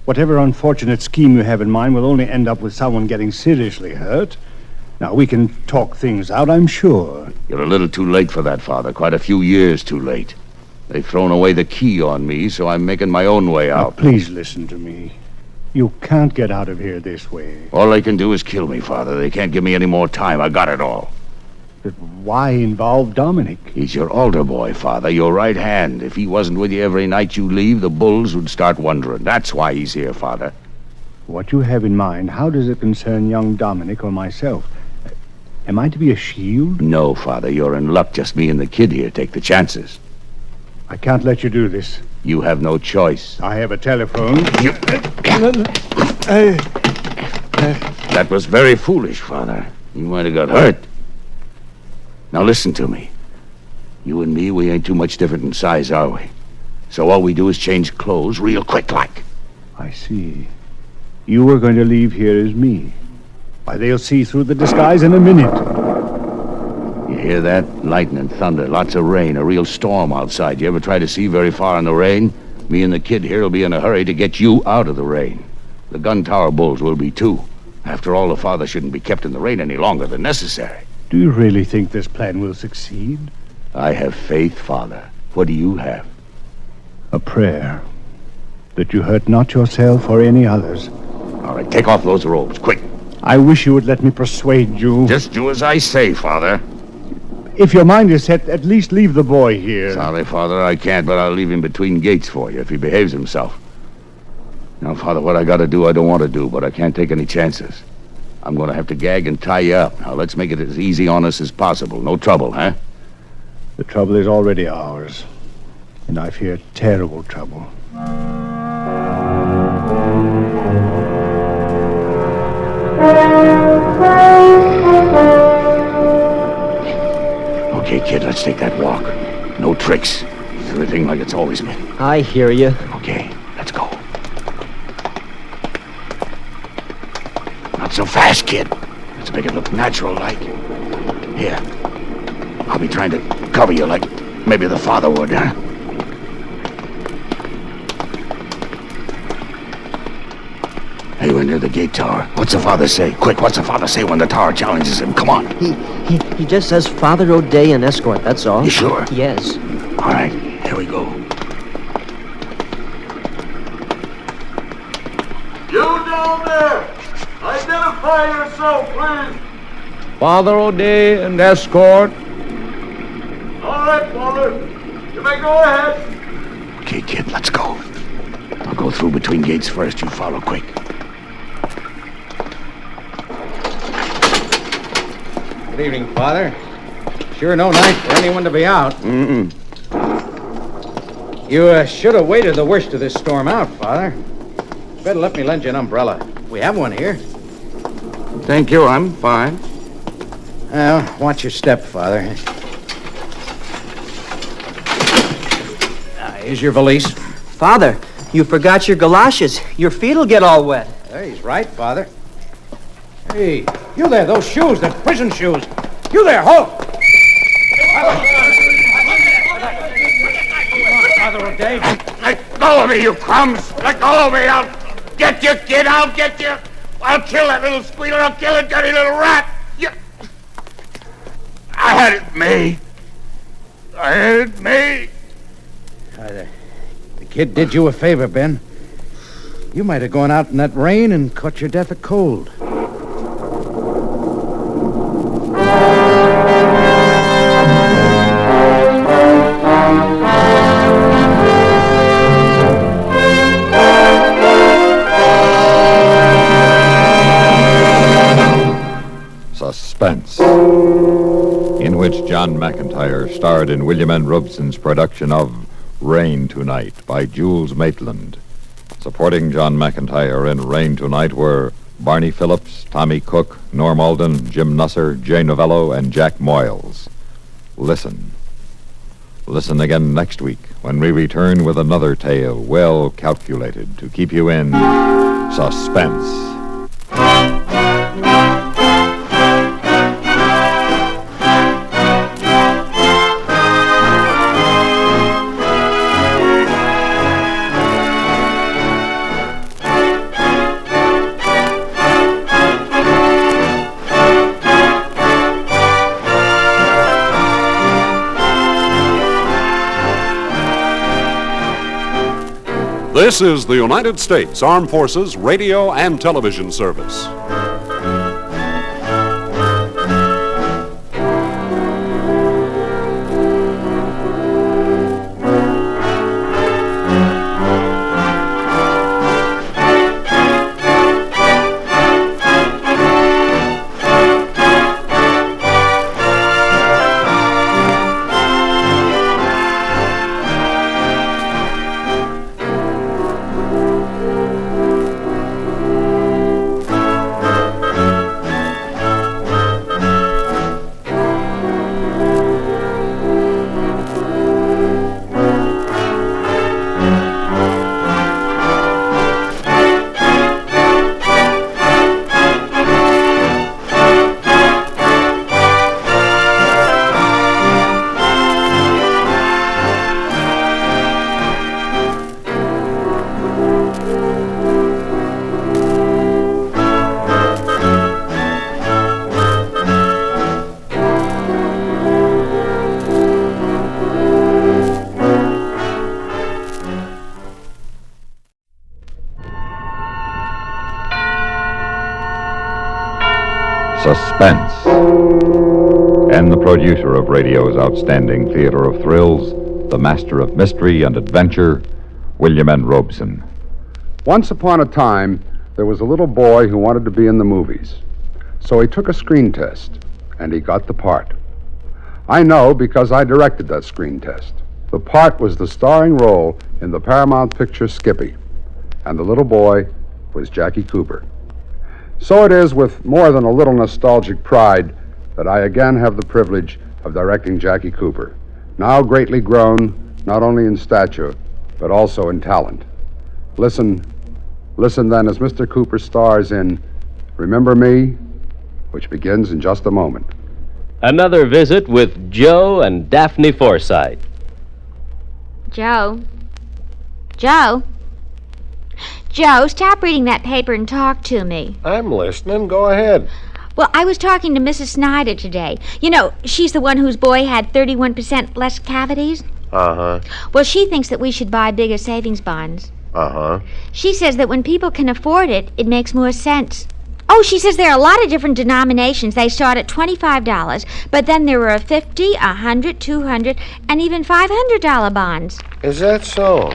Whatever unfortunate scheme you have in mind will only end up with someone getting seriously hurt. Now, we can talk things out, I'm sure. You're a little too late for that, Father. Quite a few years too late. They've thrown away the key on me, so I'm making my own way Now, out. please listen to me. You can't get out of here this way. All they can do is kill me, Father. They can't give me any more time. I got it all. But why involve Dominic? He's your altar boy, Father, your right hand. If he wasn't with you every night you leave, the bulls would start wondering. That's why he's here, Father. What you have in mind, how does it concern young Dominic or myself? Am I to be a shield? No, Father, you're in luck. Just me and the kid here take the chances. I can't let you do this. You have no choice. I have a telephone. That was very foolish, Father. You might have got hurt. Now listen to me. You and me, we ain't too much different in size, are we? So all we do is change clothes real quick like. I see. You were going to leave here as me. Why, they'll see through the disguise in a minute. You hear that? Lightning, thunder, lots of rain, a real storm outside. You ever try to see very far in the rain? Me and the kid here will be in a hurry to get you out of the rain. The gun tower bulls will be too. After all, the father shouldn't be kept in the rain any longer than necessary. Do you really think this plan will succeed? I have faith, Father. What do you have? A prayer. That you hurt not yourself or any others. All right, take off those robes, quick. I wish you would let me persuade you. Just do as I say, Father. If your mind is set, at least leave the boy here. Sorry, Father, I can't, but I'll leave him between gates for you if he behaves himself. Now, Father, what I gotta do, I don't want to do, but I can't take any chances. I'm gonna have to gag and tie you up. Now, let's make it as easy on us as possible. No trouble, huh? The trouble is already ours, and I fear terrible trouble. Okay, kid, let's take that walk. No tricks. Everything like it's always been. I hear you. Okay, let's go. Not so fast, kid. Let's make it look natural-like. Here. I'll be trying to cover you like maybe the father would, huh? Hey, we're near the gate tower. What's the father say? Quick, what's the father say when the tower challenges him? Come on. He just says Father O'Day and escort, that's all. You sure? Yes. All right, here we go. You down there! Identify yourself, please! Father O'Day and escort. All right, Father. You may go ahead. Okay, kid, let's go. I'll go through between gates first. You follow quick. Good evening, Father. Sure no night for anyone to be out. You should have waited the worst of this storm out, Father. Better let me lend you an umbrella. We have one here. Thank you, I'm fine. Well, watch your step, Father. Here's your valise. Father, you forgot your galoshes. Your feet'll get all wet. He's right, Father. Hey, you there, those shoes, they're prison shoes. You there, halt! Father O'Day. Let go of me, you crumbs! Let go of me! I'll get you, kid! I'll get you! I'll kill that little squealer! I'll kill that dirty little rat! I had it made. I had it made. The kid did you a favor, Ben. You might have gone out in that rain and caught your death of cold. Suspense, in which John McIntyre starred in William N. Robson's production of Rain Tonight by Jules Maitland. Supporting John McIntyre in Rain Tonight were Barney Phillips, Tommy Cook, Norm Alden, Jim Nusser, Jay Novello, and Jack Moyles. Listen. Listen again next week when we return with another tale well calculated to keep you in suspense. This is the United States Armed Forces Radio and Television Service. Suspense. And the producer of radio's outstanding theater of thrills, the master of mystery and adventure, William N. Robeson. Once upon a time, there was a little boy who wanted to be in the movies. So he took a screen test, and he got the part. I know because I directed that screen test. The part was the starring role in the Paramount picture Skippy, and the little boy was Jackie Cooper. So it is with more than a little nostalgic pride that I again have the privilege of directing Jackie Cooper, now greatly grown, not only in stature, but also in talent. Listen then as Mr. Cooper stars in Remember Me, which begins in just a moment. Another visit with Joe and Daphne Forsythe. Joe, stop reading that paper and talk to me. I'm listening. Go ahead. Well, I was talking to Mrs. Snyder today. You know, she's the one whose boy had 31% less cavities. Uh-huh. Well, she thinks that we should buy bigger savings bonds. Uh-huh. She says that when people can afford it, it makes more sense. Oh, she says there are a lot of different denominations. They start at $25, but then there are $50, $100, $200, and even $500 bonds. Is that so?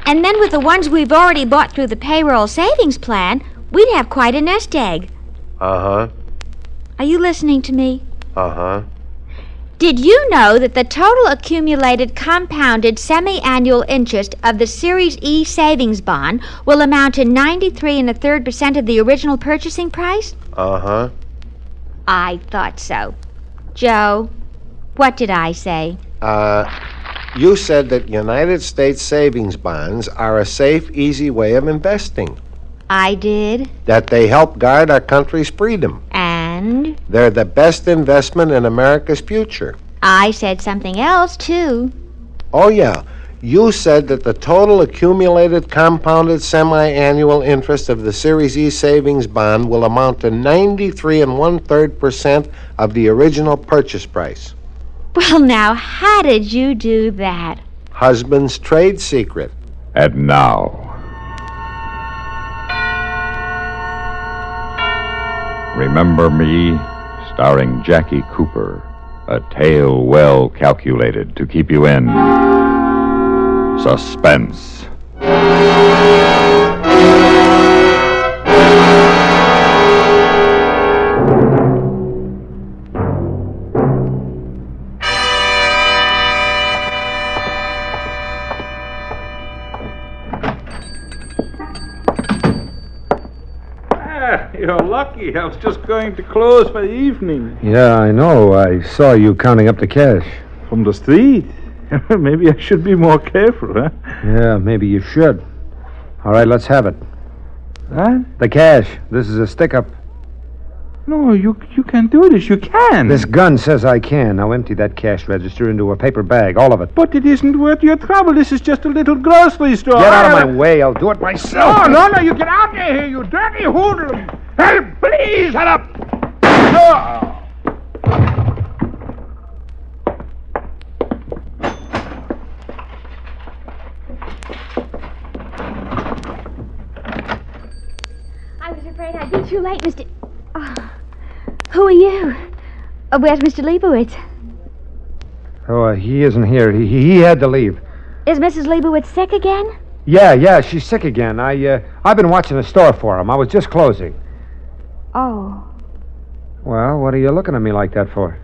And then with the ones we've already bought through the payroll savings plan, we'd have quite a nest egg. Uh-huh. Are you listening to me? Uh-huh. Did you know that the total accumulated compounded semi-annual interest of the Series E savings bond will amount to 93 1/3% of the original purchasing price? Uh-huh. I thought so. Joe, what did I say? You said that United States savings bonds are a safe, easy way of investing. I did. That they help guard our country's freedom. And? They're the best investment in America's future. I said something else, too. Oh, yeah. You said that the total accumulated compounded semi-annual interest of the Series E savings bond will amount to 93 1/3% of the original purchase price. Well, now, how did you do that? Husband's trade secret. And now, Remember Me, starring Jackie Cooper, a tale well calculated to keep you in suspense. You're lucky. I was just going to close for the evening. Yeah, I know. I saw you counting up the cash. From the street? Maybe I should be more careful, huh? Yeah, maybe you should. All right, let's have it. What? The cash. This is a stick-up. No, you can't do this. You can. This gun says I can. Now empty that cash register into a paper bag, all of it. But it isn't worth your trouble. This is just a little grocery store. Get out of my way. I'll do it myself. No, you get out of here, you dirty hoodlum. Hey, please, shut up. Oh. I was afraid I'd be too late, Mr. Oh. Who are you? Where's Mr. Leibowitz? Oh, he isn't here. He had to leave. Is Mrs. Leibowitz sick again? Yeah, she's sick again. I've been watching the store for him. I was just closing. Oh. Well, what are you looking at me like that for?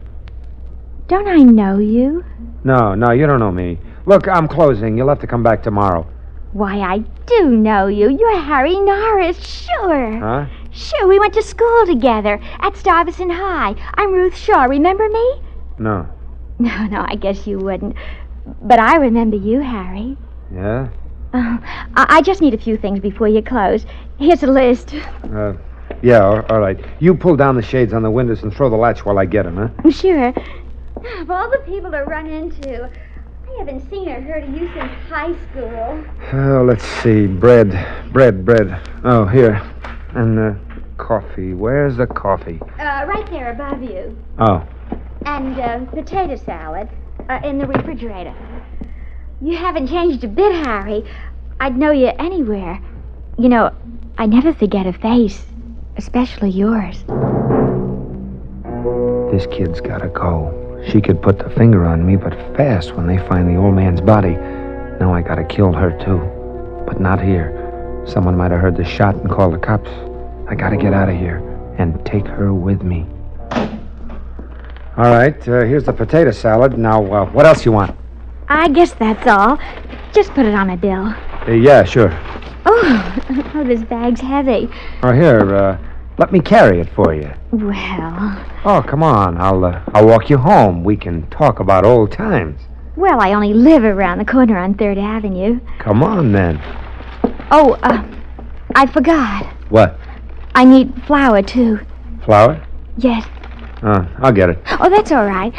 Don't I know you? No, you don't know me. Look, I'm closing. You'll have to come back tomorrow. Why, I do know you. You're Harry Norris, sure. Huh? Sure, we went to school together at Stuyvesant High. I'm Ruth Shaw. Remember me? No. No, I guess you wouldn't. But I remember you, Harry. Yeah? I just need a few things before you close. Here's a list. Yeah, all right. You pull down the shades on the windows and throw the latch while I get them, huh? Sure. Of all the people to run into, I haven't seen or heard of you since high school. Oh, let's see. Bread. Oh, here. And coffee. Where's the coffee? Right there above you. Oh. And potato salad in the refrigerator. You haven't changed a bit, Harry. I'd know you anywhere. You know, I never forget a face, especially yours. This kid's gotta go. She could put the finger on me, but fast when they find the old man's body. Now I gotta kill her, too. But not here. Someone might have heard the shot and called the cops. I gotta get out of here and take her with me. All right, here's the potato salad. Now, what else you want? I guess that's all. Just put it on my bill. Yeah, sure. Oh, this bag's heavy. Oh, here, let me carry it for you. Well... Oh, come on. I'll walk you home. We can talk about old times. Well, I only live around the corner on 3rd Avenue. Come on, then. Oh, I forgot. What? I need flour, too. Flour? Yes. I'll get it. Oh, that's all right.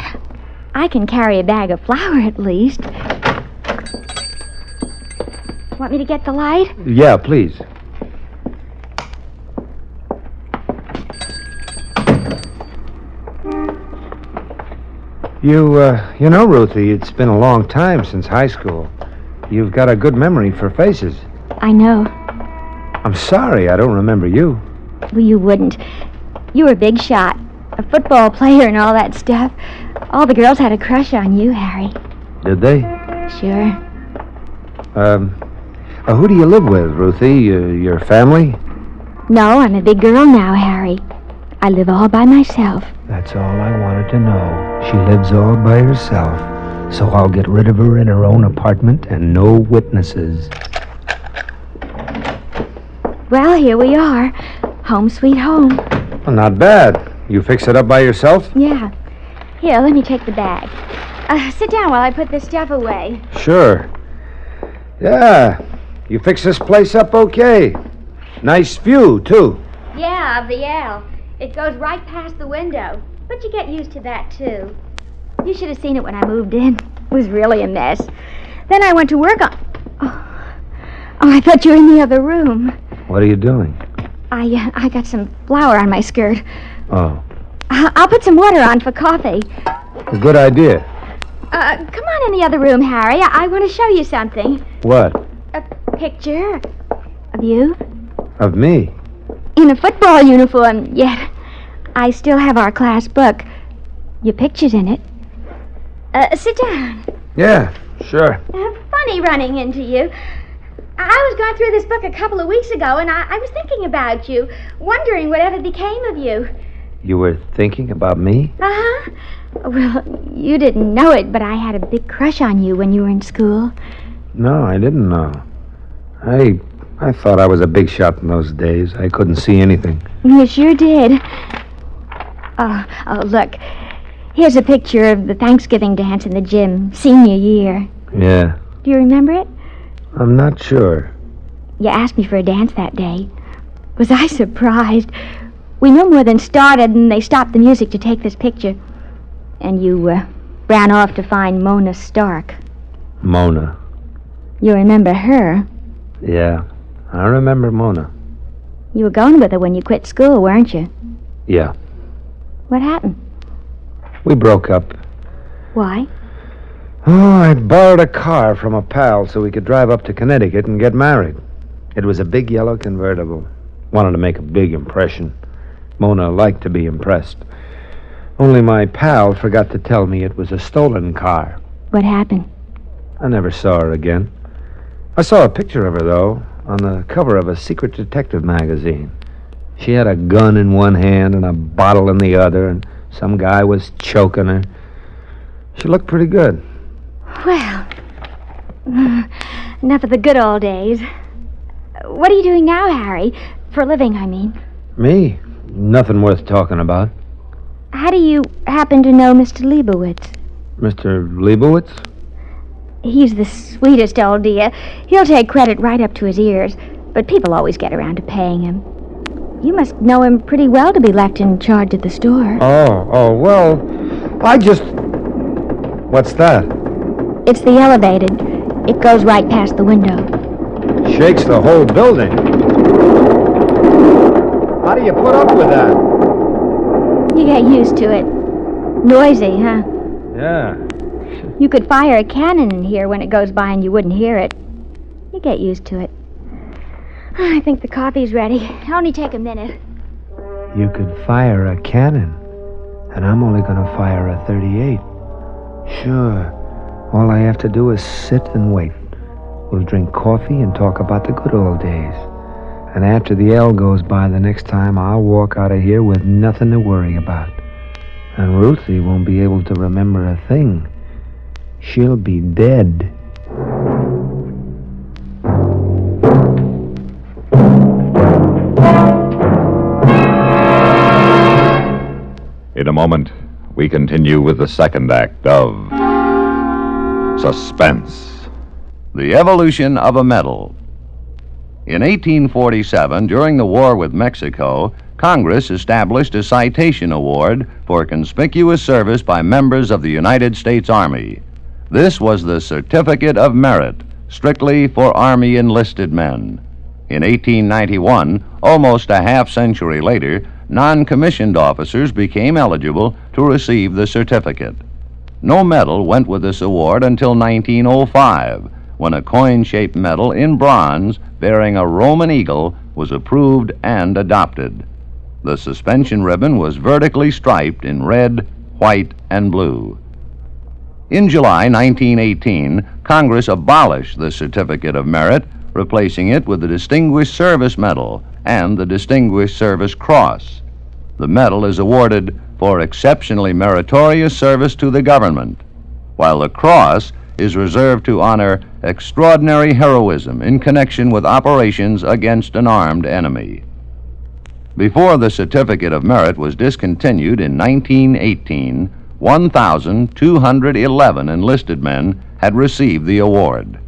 I can carry a bag of flour at least. Want me to get the light? Yeah, please. You know, Ruthie, it's been a long time since high school. You've got a good memory for faces. I know. I'm sorry I don't remember you. Well, you wouldn't. You were a big shot. A football player and all that stuff. All the girls had a crush on you, Harry. Did they? Sure. Who do you live with, Ruthie? Your family? No, I'm a big girl now, Harry. I live all by myself. That's all I wanted to know. She lives all by herself. So I'll get rid of her in her own apartment and no witnesses. Well, here we are. Home sweet home. Well, not bad. You fix it up by yourself? Yeah. Here, let me take the bag. Sit down while I put this stuff away. Sure. Yeah. You fix this place up okay. Nice view, too. Yeah, of the L. It goes right past the window. But you get used to that, too. You should have seen it when I moved in. It was really a mess. Then I went to work on... Oh, I thought you were in the other room. What are you doing? I got some flour on my skirt. Oh. I'll put some water on for coffee. A good idea. Come on in the other room, Harry. I want to show you something. What? A picture of you. Of me? In a football uniform, yet I still have our class book. Your picture's in it. Sit down. Yeah, sure. Funny running into you. I was going through this book a couple of weeks ago, and I was thinking about you, wondering whatever became of you. You were thinking about me? Uh-huh. Well, you didn't know it, but I had a big crush on you when you were in school. No, I didn't know. I thought I was a big shot in those days. I couldn't see anything. You sure did. Oh, look. Here's a picture of the Thanksgiving dance in the gym, senior year. Yeah. Do you remember it? I'm not sure. You asked me for a dance that day. Was I surprised? We no more than started, and they stopped the music to take this picture. And you ran off to find Mona Stark. Mona. You remember her? Yeah, I remember Mona. You were going with her when you quit school, weren't you? Yeah. What happened? We broke up. Why? Oh, I borrowed a car from a pal so we could drive up to Connecticut and get married. It was a big yellow convertible. Wanted to make a big impression. Mona liked to be impressed. Only my pal forgot to tell me it was a stolen car. What happened? I never saw her again. I saw a picture of her, though, on the cover of a secret detective magazine. She had a gun in one hand and a bottle in the other, and some guy was choking her. She looked pretty good. Well, enough of the good old days. What are you doing now, Harry? For a living, I mean. Me? Nothing worth talking about. How do you happen to know Mr. Leibowitz? Mr. Leibowitz? He's the sweetest old dear. He'll take credit right up to his ears, but people always get around to paying him. You must know him pretty well to be left in charge of the store. Well, I just... What's that? It's the elevated. It goes right past the window. Shakes the whole building. How do you put up with that? You get used to it. Noisy, huh? Yeah. You could fire a cannon in here when it goes by and you wouldn't hear it. You get used to it. I think the coffee's ready. It'll only take a minute. You could fire a cannon. And I'm only going to fire a .38. Sure. All I have to do is sit and wait. We'll drink coffee and talk about the good old days. And after the L goes by the next time, I'll walk out of here with nothing to worry about. And Ruthie won't be able to remember a thing. She'll be dead. In a moment, we continue with the second act of Suspense. The evolution of a medal. In 1847, during the war with Mexico, Congress established a citation award for conspicuous service by members of the United States Army. This was the Certificate of Merit, strictly for Army enlisted men. In 1891, almost a half-century later, non-commissioned officers became eligible to receive the certificate. No medal went with this award until 1905, when a coin-shaped medal in bronze bearing a Roman eagle was approved and adopted. The suspension ribbon was vertically striped in red, white, and blue. In July 1918, Congress abolished the Certificate of Merit, replacing it with the Distinguished Service Medal and the Distinguished Service Cross. The medal is awarded for exceptionally meritorious service to the government, while the cross is reserved to honor extraordinary heroism in connection with operations against an armed enemy. Before the Certificate of Merit was discontinued in 1918, 1,211 enlisted men had received the award.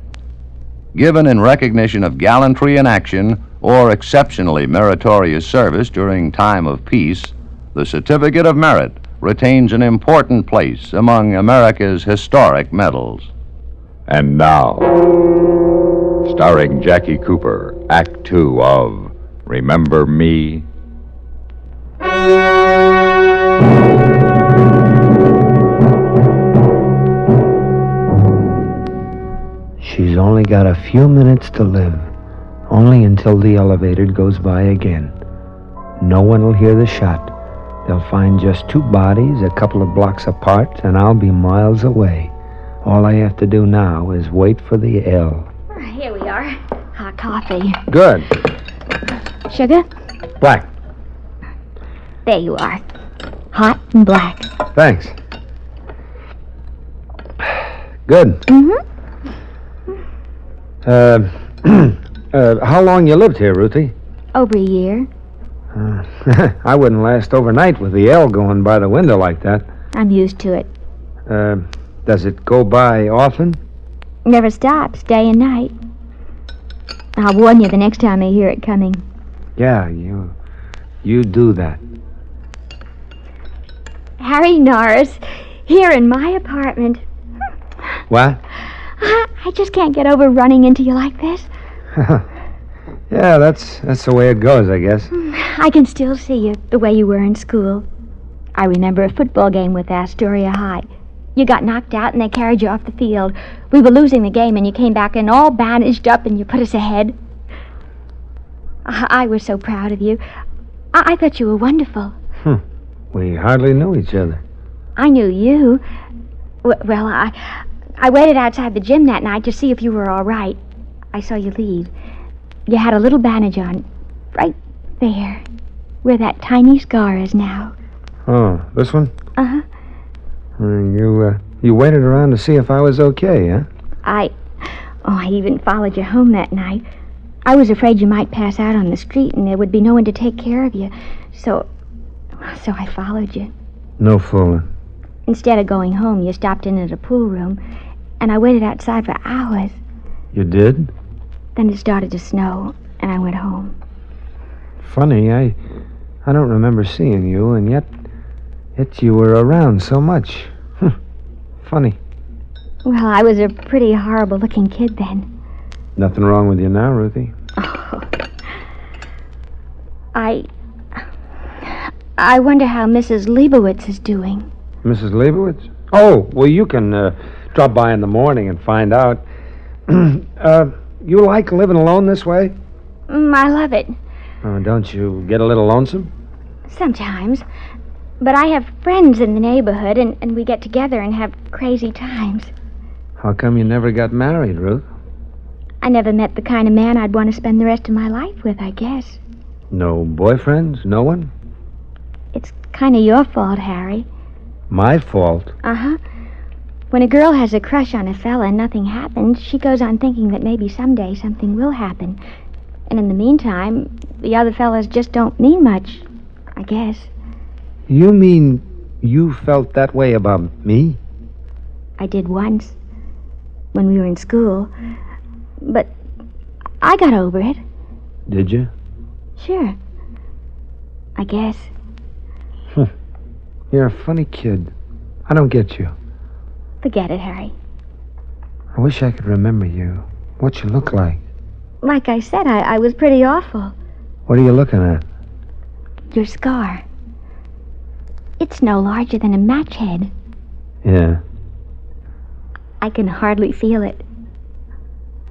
Given in recognition of gallantry in action or exceptionally meritorious service during time of peace, the Certificate of Merit retains an important place among America's historic medals. And now, starring Jackie Cooper, Act 2 of Remember Me? She's only got a few minutes to live, only until the elevator goes by again. No one will hear the shot. They'll find just two bodies a couple of blocks apart, and I'll be miles away. All I have to do now is wait for the L. Here we are. Hot coffee. Good. Sugar? Black. There you are. Hot and black. Thanks. Good. How long you lived here, Ruthie? Over a year. I wouldn't last overnight with the L going by the window like that. I'm used to it. Does it go by often? Never stops, day and night. I'll warn you the next time I hear it coming. Yeah, you do that. Harry Norris, here in my apartment. What? I just can't get over running into you like this. Yeah, that's the way it goes, I guess. I can still see you the way you were in school. I remember a football game with Astoria High. You got knocked out and they carried you off the field. We were losing the game and you came back in all bandaged up and you put us ahead. I was so proud of you. I thought you were wonderful. We hardly knew each other. I knew you. Well, I waited outside the gym that night to see if you were all right. I saw you leave. You had a little bandage on, right there, where that tiny scar is now. Oh, this one? Uh-huh. You waited around to see if I was okay, huh? I even followed you home that night. I was afraid you might pass out on the street and there would be no one to take care of you. So I followed you. No fooling. Instead of going home, you stopped in at a pool room, and I waited outside for hours. You did? Then it started to snow, and I went home. Funny, I don't remember seeing you, and yet you were around so much. Funny. Well, I was a pretty horrible-looking kid then. Nothing wrong with you now, Ruthie. Oh. I wonder how Mrs. Leibowitz is doing. Mrs. Leibowitz? Oh, well, you can drop by in the morning and find out. You like living alone this way? I love it. Don't you get a little lonesome? Sometimes. But I have friends in the neighborhood, and we get together and have crazy times. How come you never got married, Ruth? I never met the kind of man I'd want to spend the rest of my life with, I guess. No boyfriends? No one? It's kind of your fault, Harry. My fault? Uh-huh. When a girl has a crush on a fella and nothing happens, she goes on thinking that maybe someday something will happen. And in the meantime, the other fellas just don't mean much, I guess. You mean you felt that way about me? I did once, when we were in school. But I got over it. Did you? Sure. I guess. You're a funny kid. I don't get you. Forget it, Harry. I wish I could remember you. What you look like. Like I said, I was pretty awful. What are you looking at? Your scar. It's no larger than a match head. Yeah. I can hardly feel it.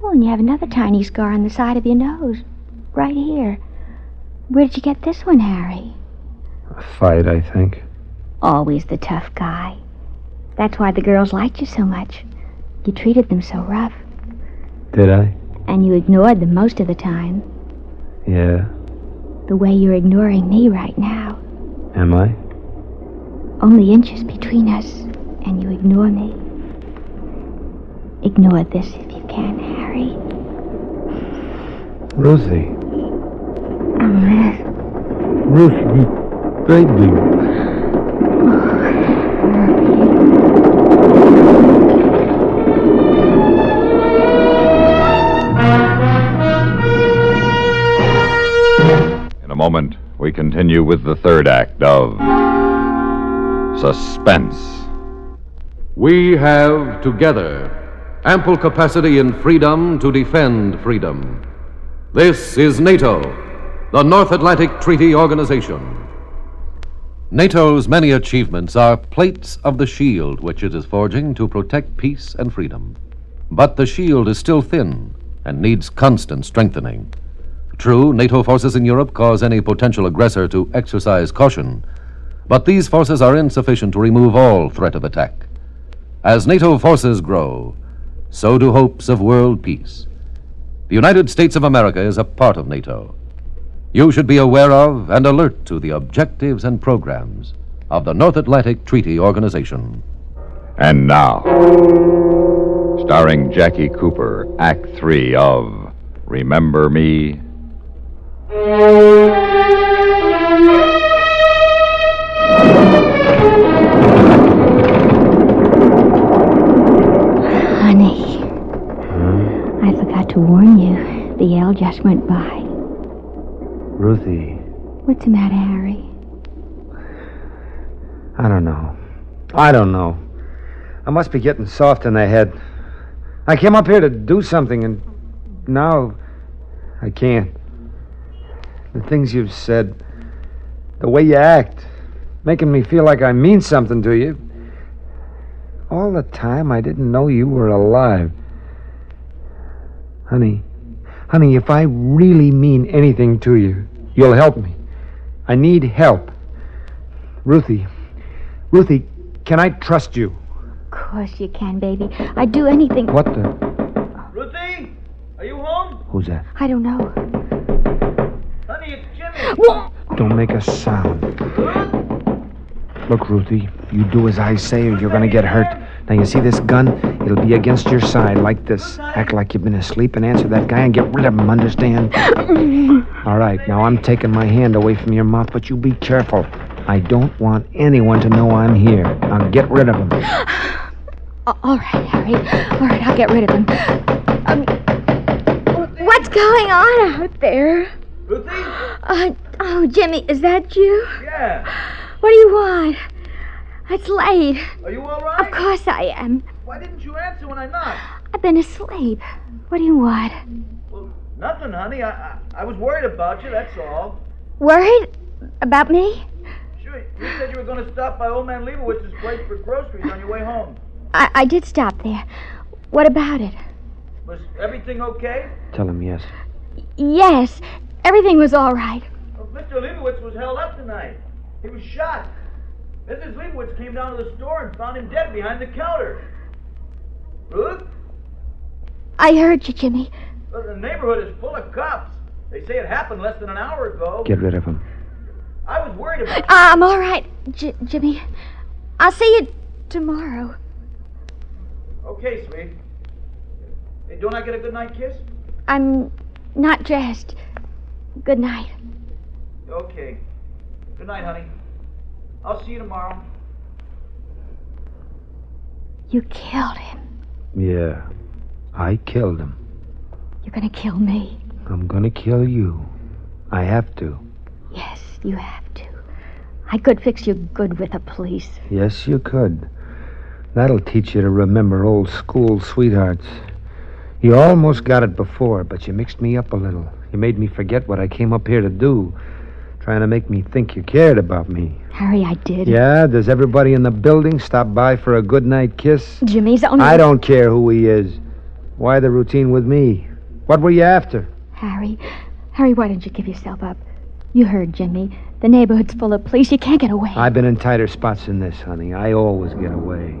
Oh, and you have another tiny scar on the side of your nose. Right here. Where did you get this one, Harry? A fight, I think. Always the tough guy. That's why the girls liked you so much. You treated them so rough. Did I? And you ignored them most of the time. Yeah. The way you're ignoring me right now. Am I? Only inches between us, and you ignore me. Ignore this if you can, Harry. Ruthie. Ruthie, baby. In a moment, we continue with the third act of Suspense. We have together ample capacity and freedom to defend freedom. This is NATO, the North Atlantic Treaty Organization. NATO's many achievements are plates of the shield which it is forging to protect peace and freedom. But the shield is still thin and needs constant strengthening. True, NATO forces in Europe cause any potential aggressor to exercise caution, but these forces are insufficient to remove all threat of attack. As NATO forces grow, so do hopes of world peace. The United States of America is a part of NATO. You should be aware of and alert to the objectives and programs of the North Atlantic Treaty Organization. And now, starring Jackie Cooper, Act 3 of Remember Me. Honey, I forgot to warn you. The L just went by. Ruthie. What's the matter, Harry? I don't know. I must be getting soft in the head. I came up here to do something, and now I can't. The things you've said, the way you act, making me feel like I mean something to you. All the time I didn't know you were alive. Honey, if I really mean anything to you, you'll help me. I need help. Ruthie, can I trust you? Of course you can, baby. I'd do anything. What the? Ruthie, are you home? Who's that? I don't know. Honey, it's Jimmy. Whoa! Don't make a sound. Look, Ruthie, you do as I say or you're gonna get hurt. Now, you see this gun? It'll be against your side, like this. Act like you've been asleep and answer that guy and get rid of him, understand? All right, now I'm taking my hand away from your mouth, but you be careful. I don't want anyone to know I'm here. Now, get rid of him. All right, Harry. All right, I'll get rid of him. What's going on out there? Ruthie? Oh, Jimmy, is that you? Yeah. What do you want? It's late. Are you all right? Of course I am. Why didn't you answer when I knocked? I've been asleep. What do you want? Well, nothing, honey. I was worried about you, that's all. Worried? About me? Sure, you said you were going to stop by Old Man Leibowitz's place for groceries on your way home. I did stop there. What about it? Was everything okay? Tell him yes. Yes, everything was all right. Well, Mr. Leibowitz was held up tonight. He was shot. Mrs. Leibowitz came down to the store and found him dead behind the counter. Ruth? I heard you, Jimmy. Well, the neighborhood is full of cops. They say it happened less than an hour ago. Get rid of him. I was worried about... I'm all right, Jimmy. I'll see you tomorrow. Okay, sweet. Hey, don't I get a good night kiss? I'm not dressed. Good night. Okay. Good night, honey. I'll see you tomorrow. You killed him. Yeah, I killed him. You're gonna kill me. I'm gonna kill you. I have to. Yes, you have to. I could fix you good with the police. Yes, you could. That'll teach you to remember old school sweethearts. You almost got it before, but you mixed me up a little. You made me forget what I came up here to do. Trying to make me think you cared about me. Harry, I did. Yeah? Does everybody in the building stop by for a goodnight kiss? Jimmy's only... I don't care who he is. Why the routine with me? What were you after? Harry, why don't you give yourself up? You heard Jimmy. The neighborhood's full of police. You can't get away. I've been in tighter spots than this, honey. I always get away.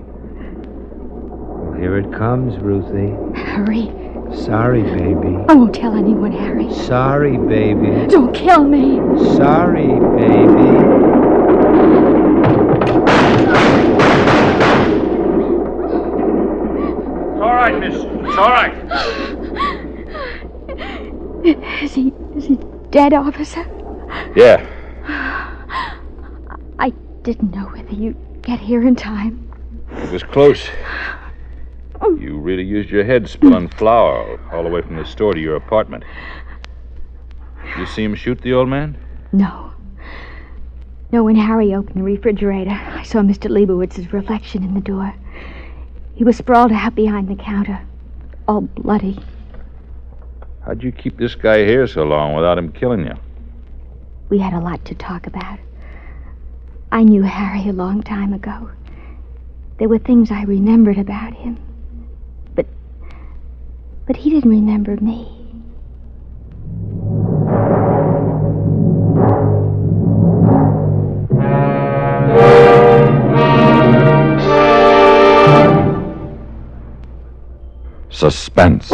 Well, here it comes, Ruthie. Harry. Sorry, baby. I won't tell anyone, Harry. Sorry, baby. Don't kill me. Sorry, baby. It's all right, miss. It's all right. Is he dead, officer? Yeah. I didn't know whether you'd get here in time. It was close. You really used your head spilling flour all the way from the store to your apartment. You see him shoot the old man? No. No, when Harry opened the refrigerator, I saw Mr. Leibowitz's reflection in the door. He was sprawled out behind the counter, all bloody. How'd you keep this guy here so long without him killing you? We had a lot to talk about. I knew Harry a long time ago. There were things I remembered about him. But he didn't remember me. Suspense,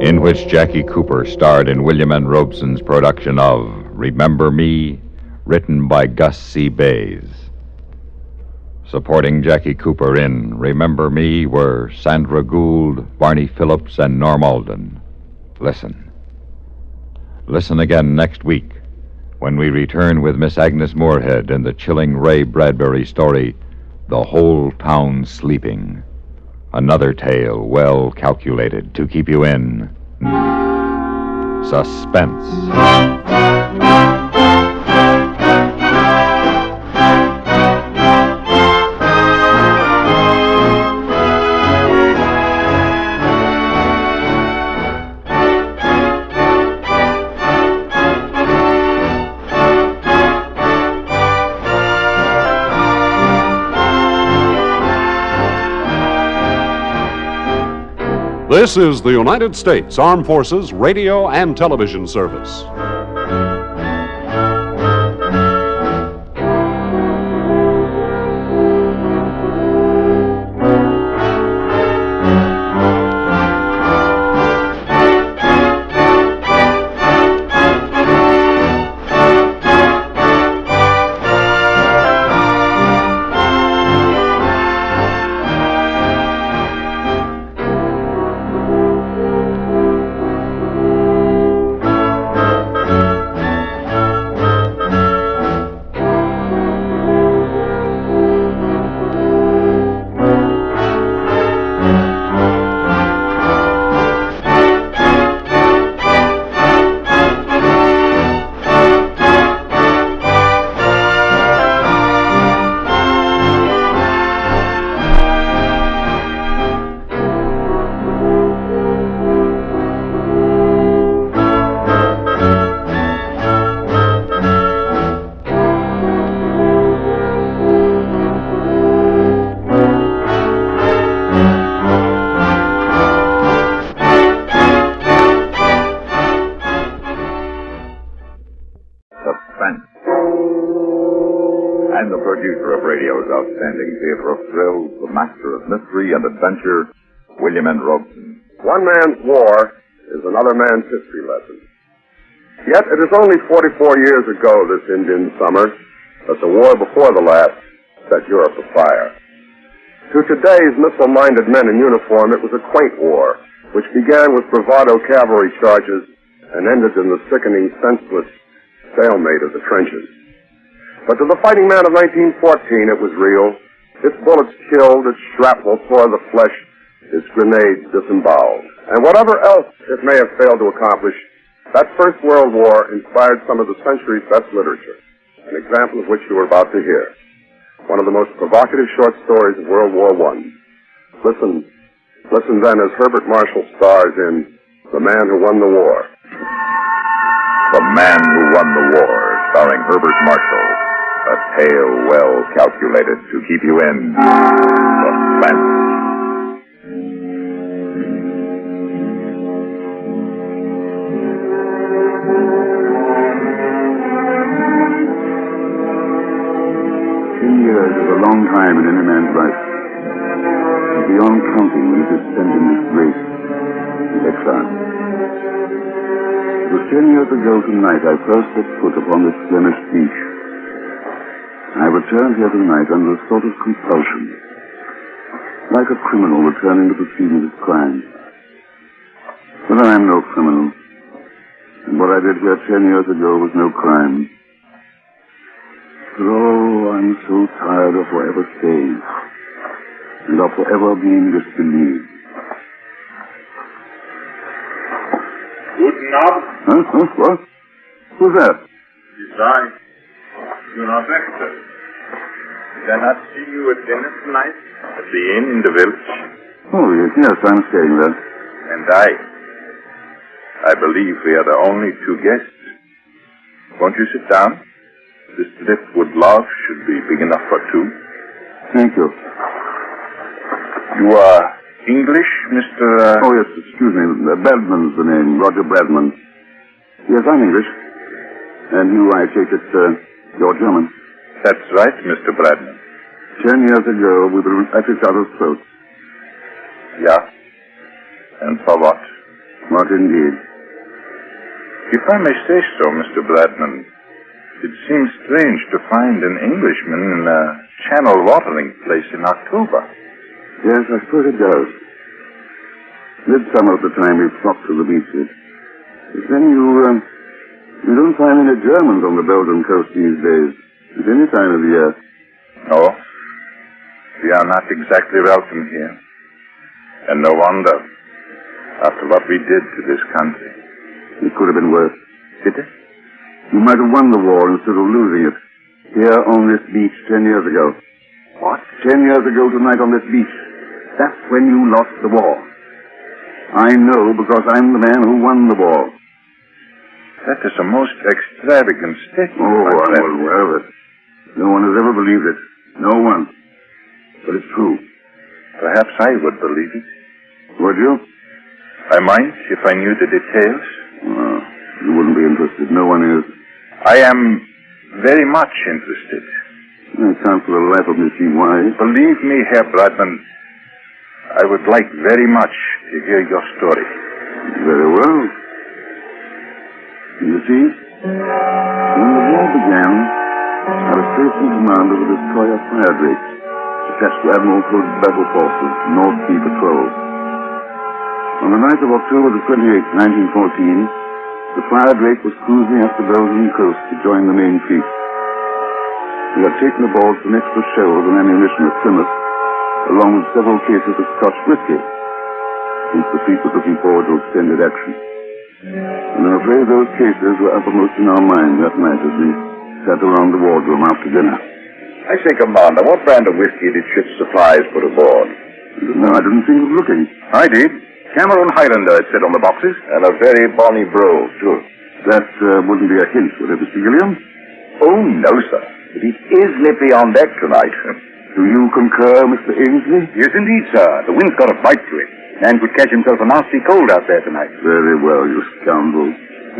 in which Jackie Cooper starred in William N. Robeson's production of Remember Me, written by Gus C. Bays. Supporting Jackie Cooper in Remember Me were Sandra Gould, Barney Phillips, and Norm Alden. Listen. Listen again next week when we return with Miss Agnes Moorehead in the chilling Ray Bradbury story, The Whole Town Sleeping. Another tale well calculated to keep you in suspense. This is the United States Armed Forces Radio and Television Service. radio's outstanding theater of thrills, the master of mystery and adventure, William N. Robeson. One man's war is another man's history lesson. Yet it is only 44 years ago this Indian summer that the war before the last set Europe afire. To today's missile-minded men in uniform, it was a quaint war, which began with bravado cavalry charges and ended in the sickening, senseless stalemate of the trenches. But to the fighting man of 1914, it was real. Its bullets killed, its shrapnel tore the flesh, its grenades disemboweled. And whatever else it may have failed to accomplish, that First World War inspired some of the century's best literature, an example of which you are about to hear. One of the most provocative short stories of World War I. Listen then as Herbert Marshall stars in The Man Who Won the War. The Man Who Won the War, starring Herbert Marshall. A tale well calculated to keep you in suspense. Years is a long time in any man's life. And beyond counting when it is spent in disgrace and exile. It was 10 years ago tonight I first set foot upon this Flemish beach. I returned here tonight under a sort of compulsion, like a criminal returning to the scene of his crime. But I am no criminal, and what I did here 10 years ago was no crime. Oh, I'm so tired of forever staying, and of forever being disbelieved. Guten Abend. Huh? What? Who's that? It's I. You're not Rector. Did I not see you at dinner tonight? At the inn in the village? Oh, yes, I'm staying there. And I believe we are the only two guests. Won't you sit down? This driftwood log should be big enough for two. Thank you. You are English, Mr. Oh, yes, excuse me. Bradman's the name, Roger Bradman. Yes, I'm English. And you, I take it, you're German. That's right, Mr. Bradman. 10 years ago, we were at each other's throats. Yeah. And for what? What indeed? If I may say so, Mr. Bradman, it seems strange to find an Englishman in a channel watering place in October. Yes, I suppose it does. Midsummer at the time we flocked to the beaches. But then you don't find any Germans on the Belgian coast these days, at any time of the year. No, we are not exactly welcome here. And no wonder, after what we did to this country. It could have been worse. Did it? You might have won the war instead of losing it. Here on this beach 10 years ago. What? 10 years ago tonight on this beach. That's when you lost the war. I know because I'm the man who won the war. That is a most extravagant statement. Oh, I'm well aware of it. No one has ever believed it. No one. But it's true. Perhaps I would believe it. Would you? I might if I knew the details. Well, you wouldn't be interested. No one is. I am very much interested. I can't for the life of me see why. Believe me, Herr Bradman, I would like very much to hear your story. Very well. You see, when the war began, I was placed in command of the destroyer Fire Drake, attached to Admiral Hood's battle forces, North Sea Patrol. On the night of October the 28th, 1914, the Fire Drake was cruising up the Belgian coast to join the main fleet. We had taken aboard some extra shells and ammunition at Plymouth, along with several cases of Scotch whiskey, since the fleet was looking forward to extended action. And I'm afraid those cases were uppermost in our mind that night as we sat around the wardroom after dinner. I say, Commander, what brand of whiskey did ship's supplies put aboard? No, I didn't think of looking. I did. Cameron Highlander, it said on the boxes. And a very bonny brogue, too. That wouldn't be a hint, would it, Mr. Gilliam? Oh, no, sir. But it is nippy on deck tonight. Do you concur, Mr. Ainsley? Yes, indeed, sir. The wind's got a bite to it. Man could catch himself a nasty cold out there tonight. Very well, you scoundrel.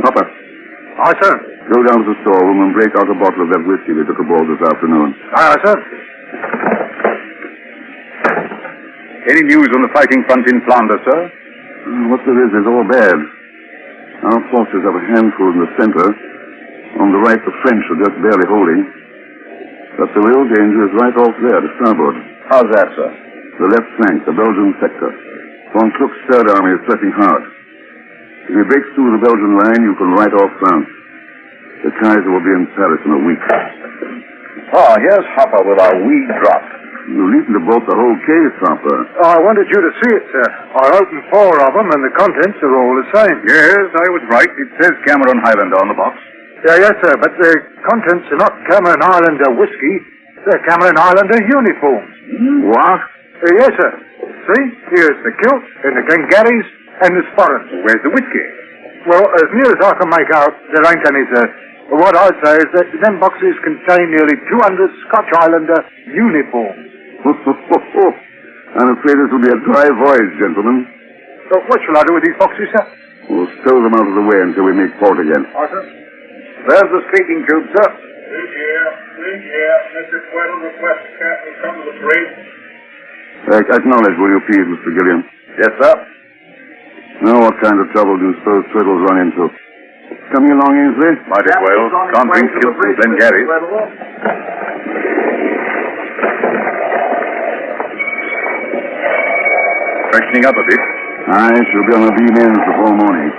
Hopper. Aye, sir. Go down to the storeroom and break out a bottle of that whiskey we took aboard this afternoon. Aye, sir. Any news on the fighting front in Flanders, sir? What there is all bad. Our forces have a handful in the center. On the right, the French are just barely holding. But the real danger is right off there, to starboard. How's that, sir? The left flank, the Belgian sector. Von Kluck's Third Army is pressing hard. If he breaks through the Belgian line, you can write off France. The Kaiser will be in Paris in a week. Oh, here's Hopper with our wee drop. You needn't have bought the whole case, Hopper. I wanted you to see it, sir. I opened 4 of them, and the contents are all the same. Yes, I was right. It says Cameron Highlander on the box. Yes, sir, but the contents are not Cameron Islander whiskey. They're Cameron Islander uniforms. What? Yes, sir. See? Here's the kilt, and the Glengarries, and the sporrans. Where's the whiskey? Well, as near as I can make out, there ain't any, sir. What I'd say is that them boxes contain nearly 200 Scotch Islander uniforms. I'm afraid this will be a dry voyage, gentlemen. So what shall I do with these boxes, sir? We'll stow them out of the way until we make port again. Aye, sir. There's the speaking tube, sir. Please, Mr. Tweddle requests the captain come to the bridge. Acknowledge, will you please, Mr. Gilliam? Yes, sir. Now, what kind of trouble do you suppose Tweddle's run into? Coming along, Ainsley? Might as well. Can't bring kilts and Glengarries. Freshening up a bit. Aye, she'll be on her beam ends before morning.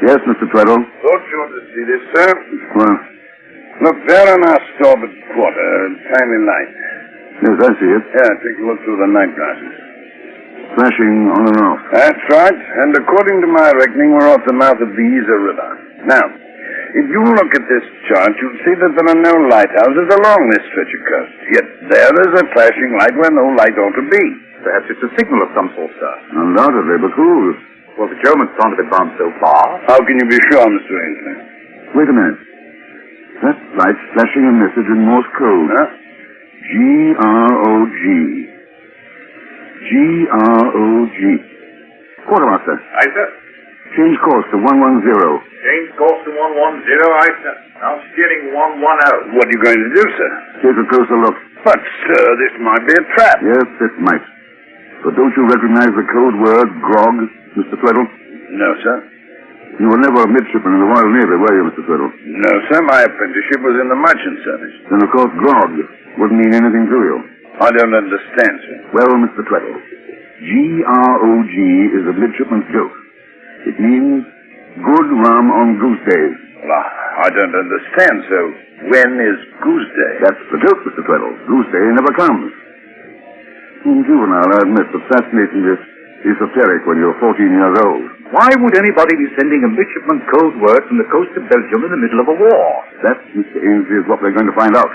Yes, Mr. Tweddle? Thought you ought to see this, sir. Well? Look, there on our starboard quarter, a tiny light. Yes, I see it. Yeah, take a look through the night glasses. Flashing on and off. That's right, and according to my reckoning, we're off the mouth of the Yser River. Now, if you look at this chart, you'll see that there are no lighthouses along this stretch of coast. Yet there is a flashing light where no light ought to be. Perhaps it's a signal of some sort, sir. Undoubtedly, but whose? Well, the Germans can't have advanced so far. How can you be sure, Mr. Ainsley? Wait a minute. That light's flashing a message in Morse code. Huh? G-R-O-G. G-R-O-G. Quartermaster. Aye, sir. Change course to 110. Change course to 110, aye, sir. Now steering 110. What are you going to do, sir? Take a closer look. But, sir, this might be a trap. Yes, it might. But don't you recognize the code word, grog, Mr. Tweddle? No, sir. You were never a midshipman in the Royal Navy, were you, Mr. Tweddle? No, sir. My apprenticeship was in the merchant service. Then, of course, grog wouldn't mean anything to you. I don't understand, sir. Well, Mr. Tweddle, G-R-O-G is a midshipman's joke. It means good rum on goose days. Well, I don't understand, so when is Goose Day? That's the joke, Mr. Tweddle. Goose Day never comes. Juvenile, I admit, but fascinatingly esoteric when you're 14 years old. Why would anybody be sending a midshipman code word from the coast of Belgium in the middle of a war? That, Mr. Ainsley, is what we're going to find out.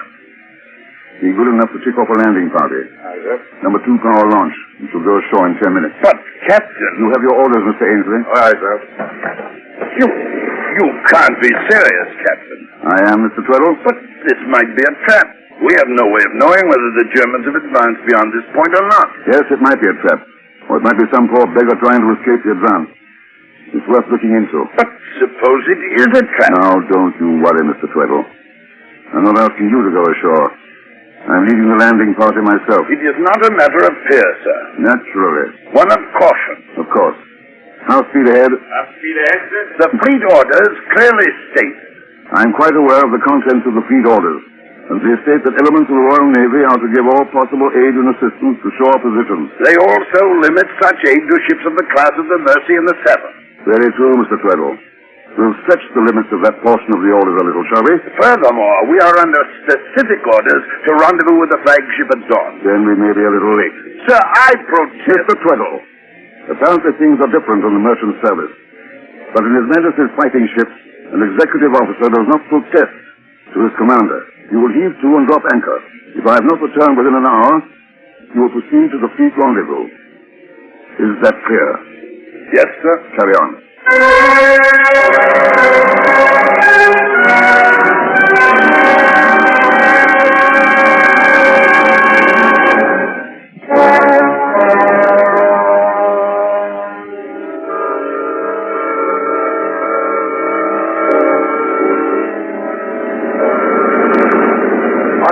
Be good enough to tick off a landing party. Aye, sir. Number 2 power launch. We shall go ashore in 10 minutes. But, Captain... You have your orders, Mr. Ainsley. Aye, sir. You can't be serious, Captain. I am, Mr. Tweddle. But this might be a trap. We have no way of knowing whether the Germans have advanced beyond this point or not. Yes, it might be a trap. Or it might be some poor beggar trying to escape the advance. It's worth looking into. But suppose it is a trap. Now, don't you worry, Mr. Tweddle. I'm not asking you to go ashore. I'm leading the landing party myself. It is not a matter of fear, sir. Naturally. One of caution. Of course. How speed ahead? Half speed ahead, sir. The fleet orders clearly state. I'm quite aware of the contents of the fleet orders. And they state that elements of the Royal Navy are to give all possible aid and assistance to shore positions. They also limit such aid to ships of the class of the Mercy and the Severn. Very true, Mr. Tweddle. We'll stretch the limits of that portion of the orders a little, shall we? Furthermore, we are under specific orders to rendezvous with the flagship at dawn. Then we may be a little late. Sir, I protest... Mr. Tweddle, apparently things are different on the merchant service. But in His Majesty's fighting ships, an executive officer does not protest to his commander. You will heave to and drop anchor. If I have not returned within an hour, you will proceed to the fleet rendezvous. Is that clear? Yes, sir. Carry on.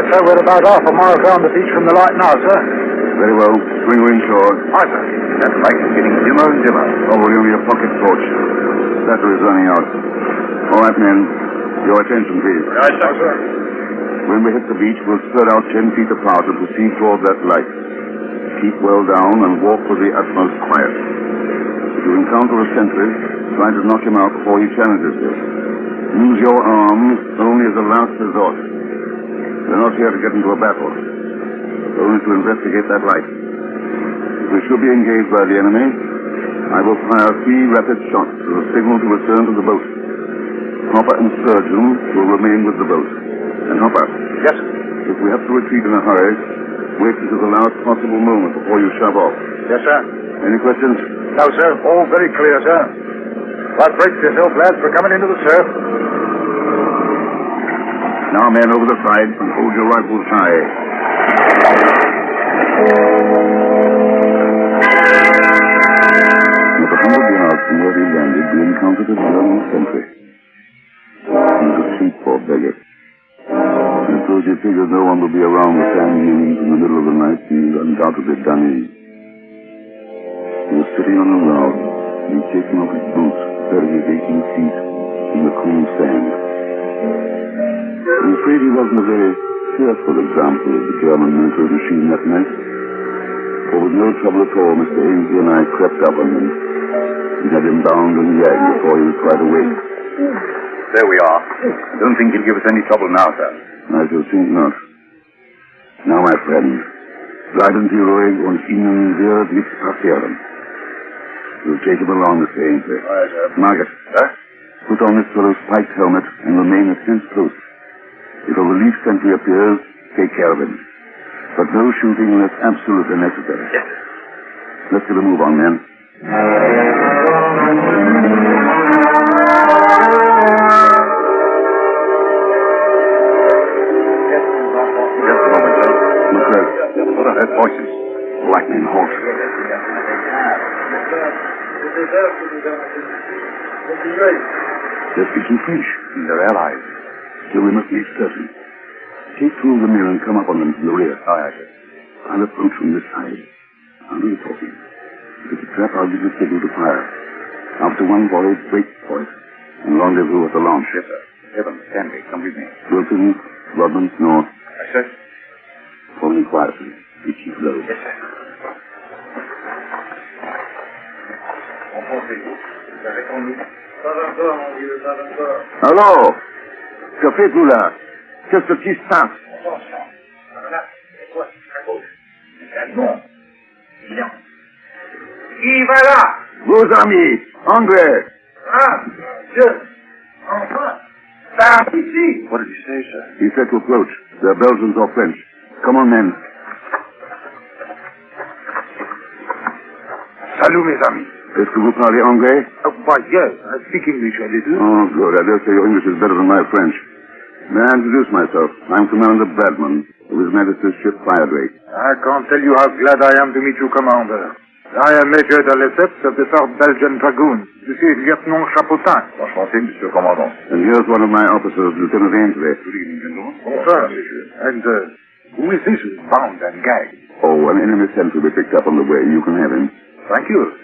sir. We're about half a mile down the beach from the light now, sir. Very well. Swing her inshore. Aye, sir. That light is getting dimmer and dimmer. Oh, will you need a pocket torch? Battery is running out. All right, men. Your attention, please. Aye, sir. When we hit the beach, we'll spread out 10 feet apart and proceed toward that light. Keep well down and walk with the utmost quiet. If you encounter a sentry, try to knock him out before he challenges you. Use your arms only as a last resort. We're not here to get into a battle, but only to investigate that light. If we should be engaged by the enemy, I will fire 3 rapid shots as a signal to return to the boat. Hopper and Sturgeon will remain with the boat. And Hopper. Yes, sir. If we have to retreat in a hurry, wait until the last possible moment before you shove off. Yes, sir. Any questions? No, sir. All very clear, sir. Well, brace yourself, lads, for coming into the surf. Now, men, over the side and hold your rifles high. Not 100 yards from where we landed, we encountered a German sentry. He was asleep, poor beggar. I suppose you figured no one would be around with sand dunes in the middle of the night, and he'd undoubtedly done it. He was sitting on a log, and he'd taken off his boots, burying his 18 feet in the cool sand. I'm afraid he wasn't a very cheerful example of the German military machine that night. For with no trouble at all, Mr. Ainsley and I crept up on him and had him bound and gagged before he was quite awake. There we are. Don't think he'll give us any trouble now, sir. I shall think not. Now, my friend, bleiben Sie ruhig und Ihnen wird nichts passieren. We'll take him along, Mr. Ainsley. All right, sir. Margaret, put on this fellow's spiked helmet and remain a tense close. If a relief sentry appears, take care of him. But no shooting unless absolutely necessary. Yes. Let's get a move on, men. Just a moment, sir. Look right. What are her voices? Black men, halt. They're speaking French. They're allies. Still, we must make certain. Take 2 of the men and come up on them from the rear. Aye, sir. I'll approach from this side. I'll do the talking. If it's a trap, I'll give the signal to fire. After one volley, break for it. And rendezvous at the launch. Yes, sir. Evans, Stanley, come with me. Wilson, Rodman, North. Aye, sir. Follow me quietly. We keep low. Yes, sir. Allô? Que faites-vous là? Qu'est-ce qui se passe? Qui va là? Vos amis, anglais. Ah, Dieu. Enfin. Par ici. What did he say, sir? He said to approach. They're Belgians or French. Come on, men. Salut, mes amis. Est-ce que vous parlez anglais? Why, yes, I speak English a little. Oh, good. I dare say your English is better than my French. May I introduce myself? I'm Commander Bradman, of His Majesty's ship Firedrake. I can't tell you how glad I am to meet you, Commander. I am Major de Lesseps of the 3rd Belgian Dragoons. You see, Lieutenant Chapotin. Enchanté, Monsieur Commandant. And here's one of my officers, Lieutenant Ainsley. Good evening, gentlemen. Bonsoir, monsieur. And, who is this who's bound and gagged? Oh, an enemy sentry we picked up on the way. You can have him. Thank you.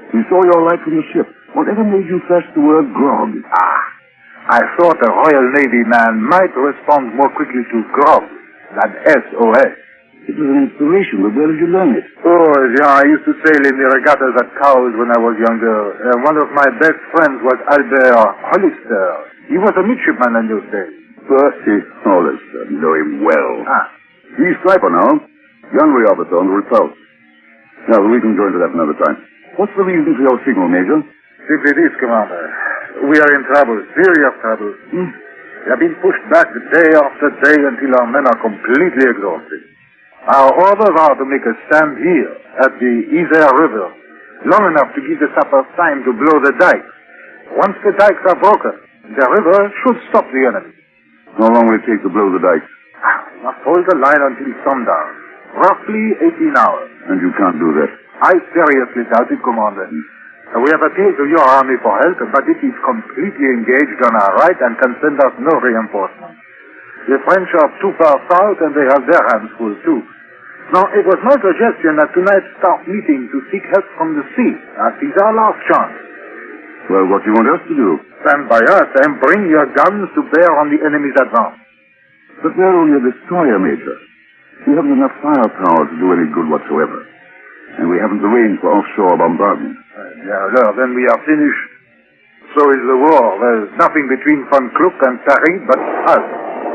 We saw your light from the ship. Whatever made you flash the word grog? I thought a Royal Navy man might respond more quickly to grog than SOS. It was an inspiration, but where did you learn it? Oh, yeah, I used to sail in the regattas at Cowes when I was younger. One of my best friends was Albert Hollister. He was a midshipman in those days. Percy Hollister. Know him well. He's striper now. Gunnery officer on the Repulse. Now, we can go into that another time. What's the reason for your signal, Major? Simply this, Commander. We are in trouble, serious trouble. We have been pushed back day after day until our men are completely exhausted. Our orders are to make a stand here at the Isère River, long enough to give the sappers time to blow the dikes. Once the dikes are broken, the river should stop the enemy. How long will it take to blow the dikes? We must hold the line until sundown. Roughly 18 hours. And you can't do that. I seriously doubt it, Commander. We have appealed to your army for help, but it is completely engaged on our right and can send us no reinforcements. The French are too far south, and they have their hands full, too. Now, it was my suggestion that tonight start meeting to seek help from the sea, as it's our last chance. Well, what do you want us to do? Stand by us and bring your guns to bear on the enemy's advance. But we're only a destroyer, Major. We haven't enough firepower to do any good whatsoever. And we haven't the range for offshore bombardment. Then we are finished. So is the war. There's nothing between Von Kluck and Paris but us.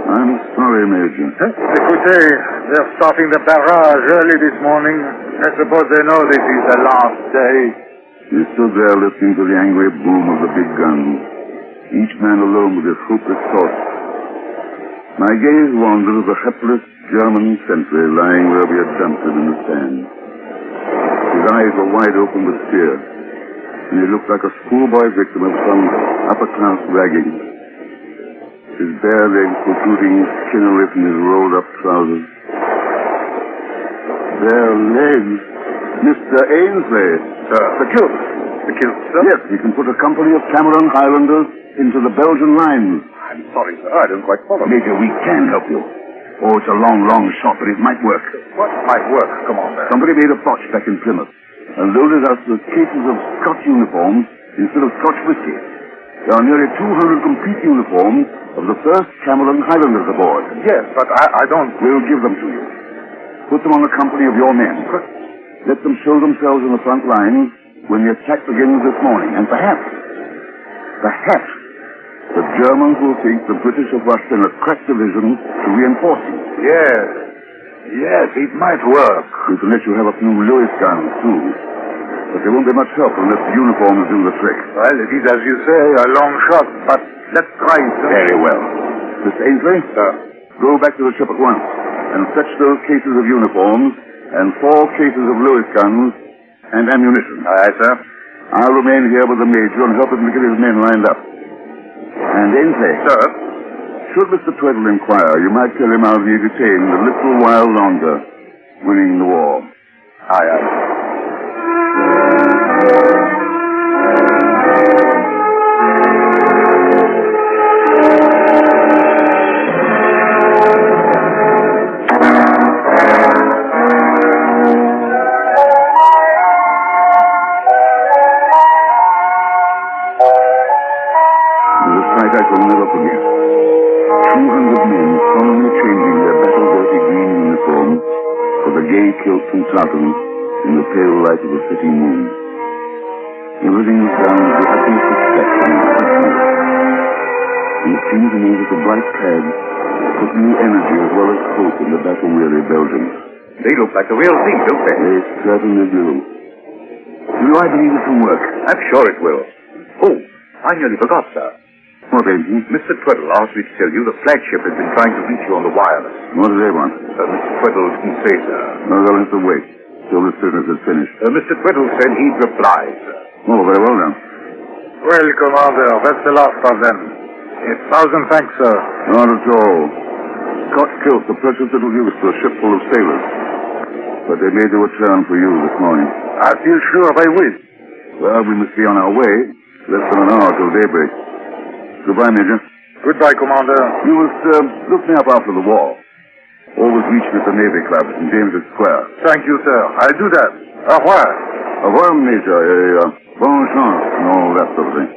I'm sorry, Major. Écoutez, they're starting the barrage early this morning. I suppose they know this is the last day. We stood there listening to the angry boom of the big guns, each man alone with his hopeless thoughts. My gaze wandered to the hapless German sentry lying where we had dumped him in the sand. His eyes were wide open with fear, and he looked like a schoolboy victim of some upper-class ragging. His bare legs protruding skinnerly from his rolled-up trousers. Bare legs? Mr. Ainsley. Sir, the kilt. The kilt, sir? Yes, we can put a company of Cameron Highlanders into the Belgian lines. I'm sorry, sir. I don't quite follow. Major, we can help you. Oh, it's a long, long shot, but it might work. What might work? Come on, sir. Somebody made a botch back in Plymouth and loaded us with cases of Scotch uniforms instead of Scotch whiskey. There are nearly 200 complete uniforms of the 1st Cameron Highlanders aboard. Yes, but I don't... We'll give them to you. Put them on a company of your men. Let them show themselves in the front lines when the attack begins this morning. And perhaps, the Germans will think the British have rushed in a crack division to reinforce you. Yes, it might work. We can let you have a few Lewis guns, too. But there won't be much help unless the uniforms do the trick. Well, it is, as you say, a long shot, but let's try it. Very well. Mr. Ainsley? Sir. Go back to the ship at once and fetch those cases of uniforms and 4 cases of Lewis guns and ammunition. Aye, sir. I'll remain here with the Major and help him to get his men lined up. And Ainsley. Sir. Should Mr. Tweddle inquire, you might tell him I'll be detained a little while longer, winning the war. Aye, aye. In the pale light of the setting moon. Everything was done with the utmost respect and attention. And it seemed to me that the bright pad put new energy as well as hope in the battle-weary Belgians. They look like the real thing, don't they? They certainly do. You know, I believe it will work. I'm sure it will. Oh, I nearly forgot, sir. What, Agent? Mr. Tweddle asked me to tell you the flagship has been trying to reach you on the wireless. What do they want? Mr. Tweddle didn't say, sir. No, they'll have to wait till this business is finished. Mr. Tweddle said he'd reply, sir. Oh, very well, then. Well, Commander, that's the last of them. 1,000 thanks, sir. Not at all. Scotch kilts are precious little use to a ship full of sailors. But they may do a turn for you this morning. I feel sure they will. Well, we must be on our way. Less than an hour till daybreak. Goodbye, Major. Goodbye, Commander. You must look me up after the war. Always reach me at the Navy Club in James's Square. Thank you, sir. I'll do that. Au revoir. Au revoir, Major. Bonne chance and all that sort of thing.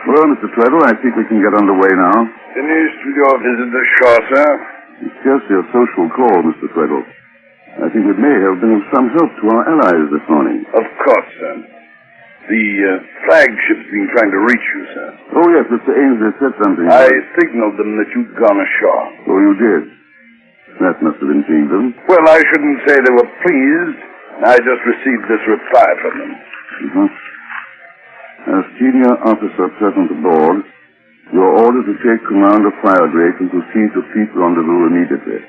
Well, Mr. Tweddle, I think we can get underway now. Finished with your visit ashore, sir? It's scarcely a social call, Mr. Tweddle. I think it may have been of some help to our allies this morning. Of course, sir. The flagship's been trying to reach you, sir. Oh, yes, Mr. Ainsley said something. I signaled them that you'd gone ashore. Oh, you did? That must have intrigued them. Well, I shouldn't say they were pleased. I just received this reply from them. Mm-hmm. As senior officer present aboard, you are ordered to take command of Firedrake and proceed to Fleet Rendezvous immediately.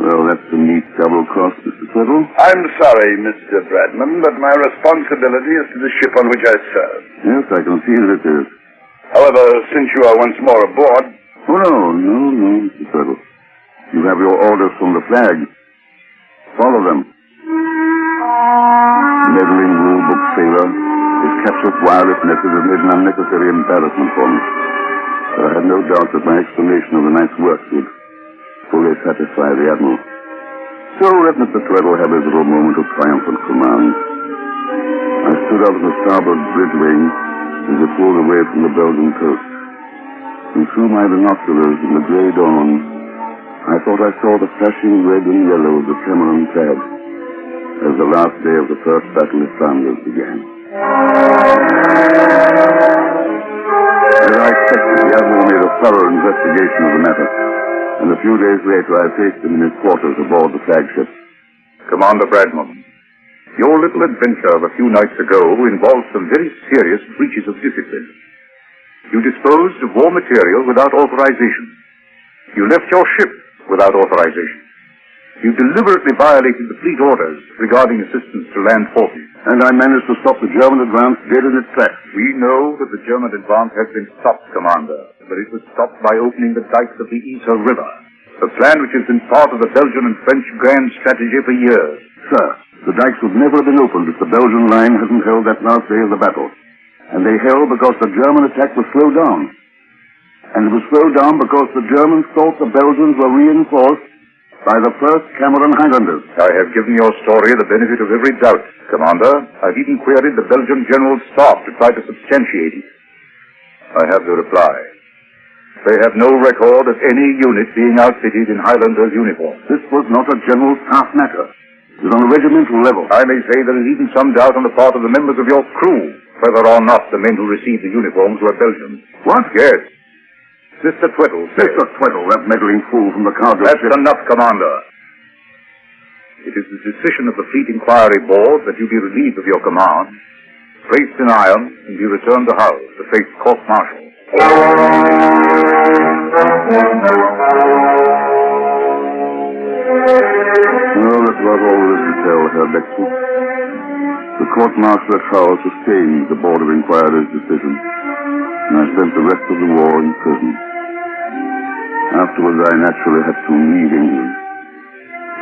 Well, that's a neat double cross, Mr. Tweddle. I'm sorry, Mr. Bradman, but my responsibility is to the ship on which I serve. Yes, I can see that it is. However, since you are once more aboard... Oh, no, Mr. Tweddle. You have your orders from the flag. Follow them. Meddling rule-book sailor, his captured wireless message has made an unnecessary embarrassment for me. But I had no doubt that my explanation of the night's work would fully satisfy the Admiral. So let Mr. Tweddle have his little moment of triumphant command. I stood out of the starboard bridge wing as it pulled away from the Belgian coast. And through my binoculars in the grey dawn, I thought I saw the flashing red and yellow of the Cameron flag as the last day of the first battle of Flanders began. As I expected, the Admiral made a thorough investigation of the matter, and a few days later I faced him in his quarters aboard the flagship. Commander Bradman, your little adventure of a few nights ago involved some very serious breaches of discipline. You disposed of war material without authorization. You left your ship without authorization. You deliberately violated the fleet orders regarding assistance to land forces. And I managed to stop the German advance dead in its tracks. We know that the German advance has been stopped, Commander, but it was stopped by opening the dikes of the Yser River, a plan which has been part of the Belgian and French grand strategy for years. Sir, the dikes would never have been opened if the Belgian line hadn't held that last day of the battle. And they held because the German attack was slowed down. And it was slowed down because the Germans thought the Belgians were reinforced by the 1st Cameron Highlanders. I have given your story the benefit of every doubt, Commander. I've even queried the Belgian General Staff to try to substantiate it. I have the reply. They have no record of any unit being outfitted in Highlanders' uniform. This was not a General Staff matter. It was on a regimental level. I may say there is even some doubt on the part of the members of your crew whether or not the men who received the uniforms were Belgians. What? Yes. Mr. Tweddle. Mr. Tweddle, that meddling fool from the cargo That's ship. enough, Commander. It is the decision of the Fleet Inquiry Board that you be relieved of your command, placed in irons, and be returned to Hull to face court-martial. Well, that's about all there is to tell, Herr Bexel. The court-martial at Hull sustained the Board of Inquiry's decision, and I spent the rest of the war in prison. Afterwards, I naturally had to leave England.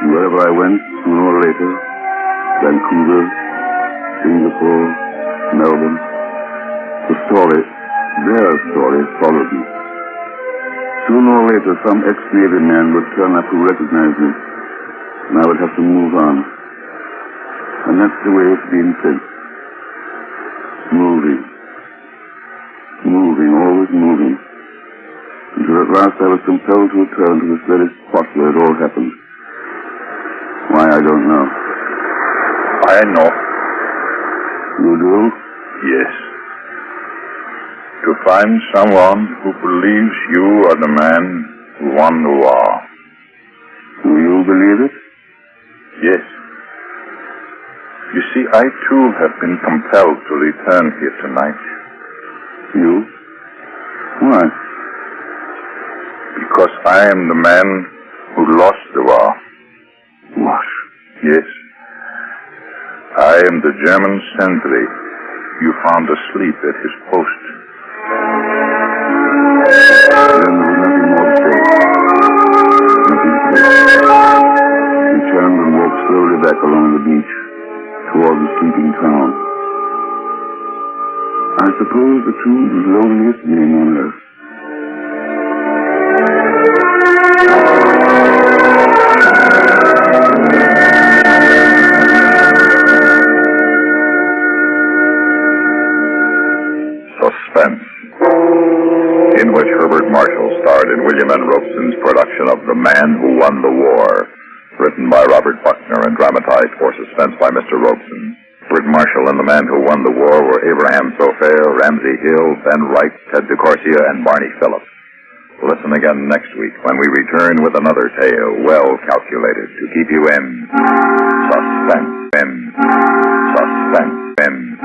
And wherever I went, sooner or later, Vancouver, Singapore, Melbourne, the story, their story, followed me. Sooner or later, some ex-Navy man would turn up to recognize me, and I would have to move on. And that's the way it's been since. Moving. Moving, always moving. Until at last I was compelled to return to this very spot where it all happened. Why, I don't know. I know. You do? Yes. To find someone who believes you are the man who won the war. Do you believe it? Yes. You see, I too have been compelled to return here tonight. You? Why? Because I am the man who lost the war. What? Yes. I am the German sentry you found asleep at his post. Then there was nothing more to say. Nothing to say. He turned and walked slowly back along the beach toward the sleeping town. I suppose the tomb was the loneliest being on earth. Suspense, in which Herbert Marshall starred in William N. Robeson's production of The Man Who Won the War, written by Robert Buckner and dramatized for suspense by Mr. Robeson. Herbert Marshall and The Man Who Won the War were Abraham Sofair, Ramsey Hill, Ben Wright, Ted DeCorsia, and Barney Phillips. Listen again next week when we return with another tale well calculated to keep you in suspense, suspense, suspense,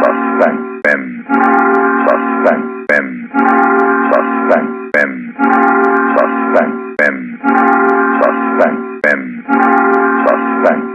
suspense, suspense, suspense, suspense, suspense.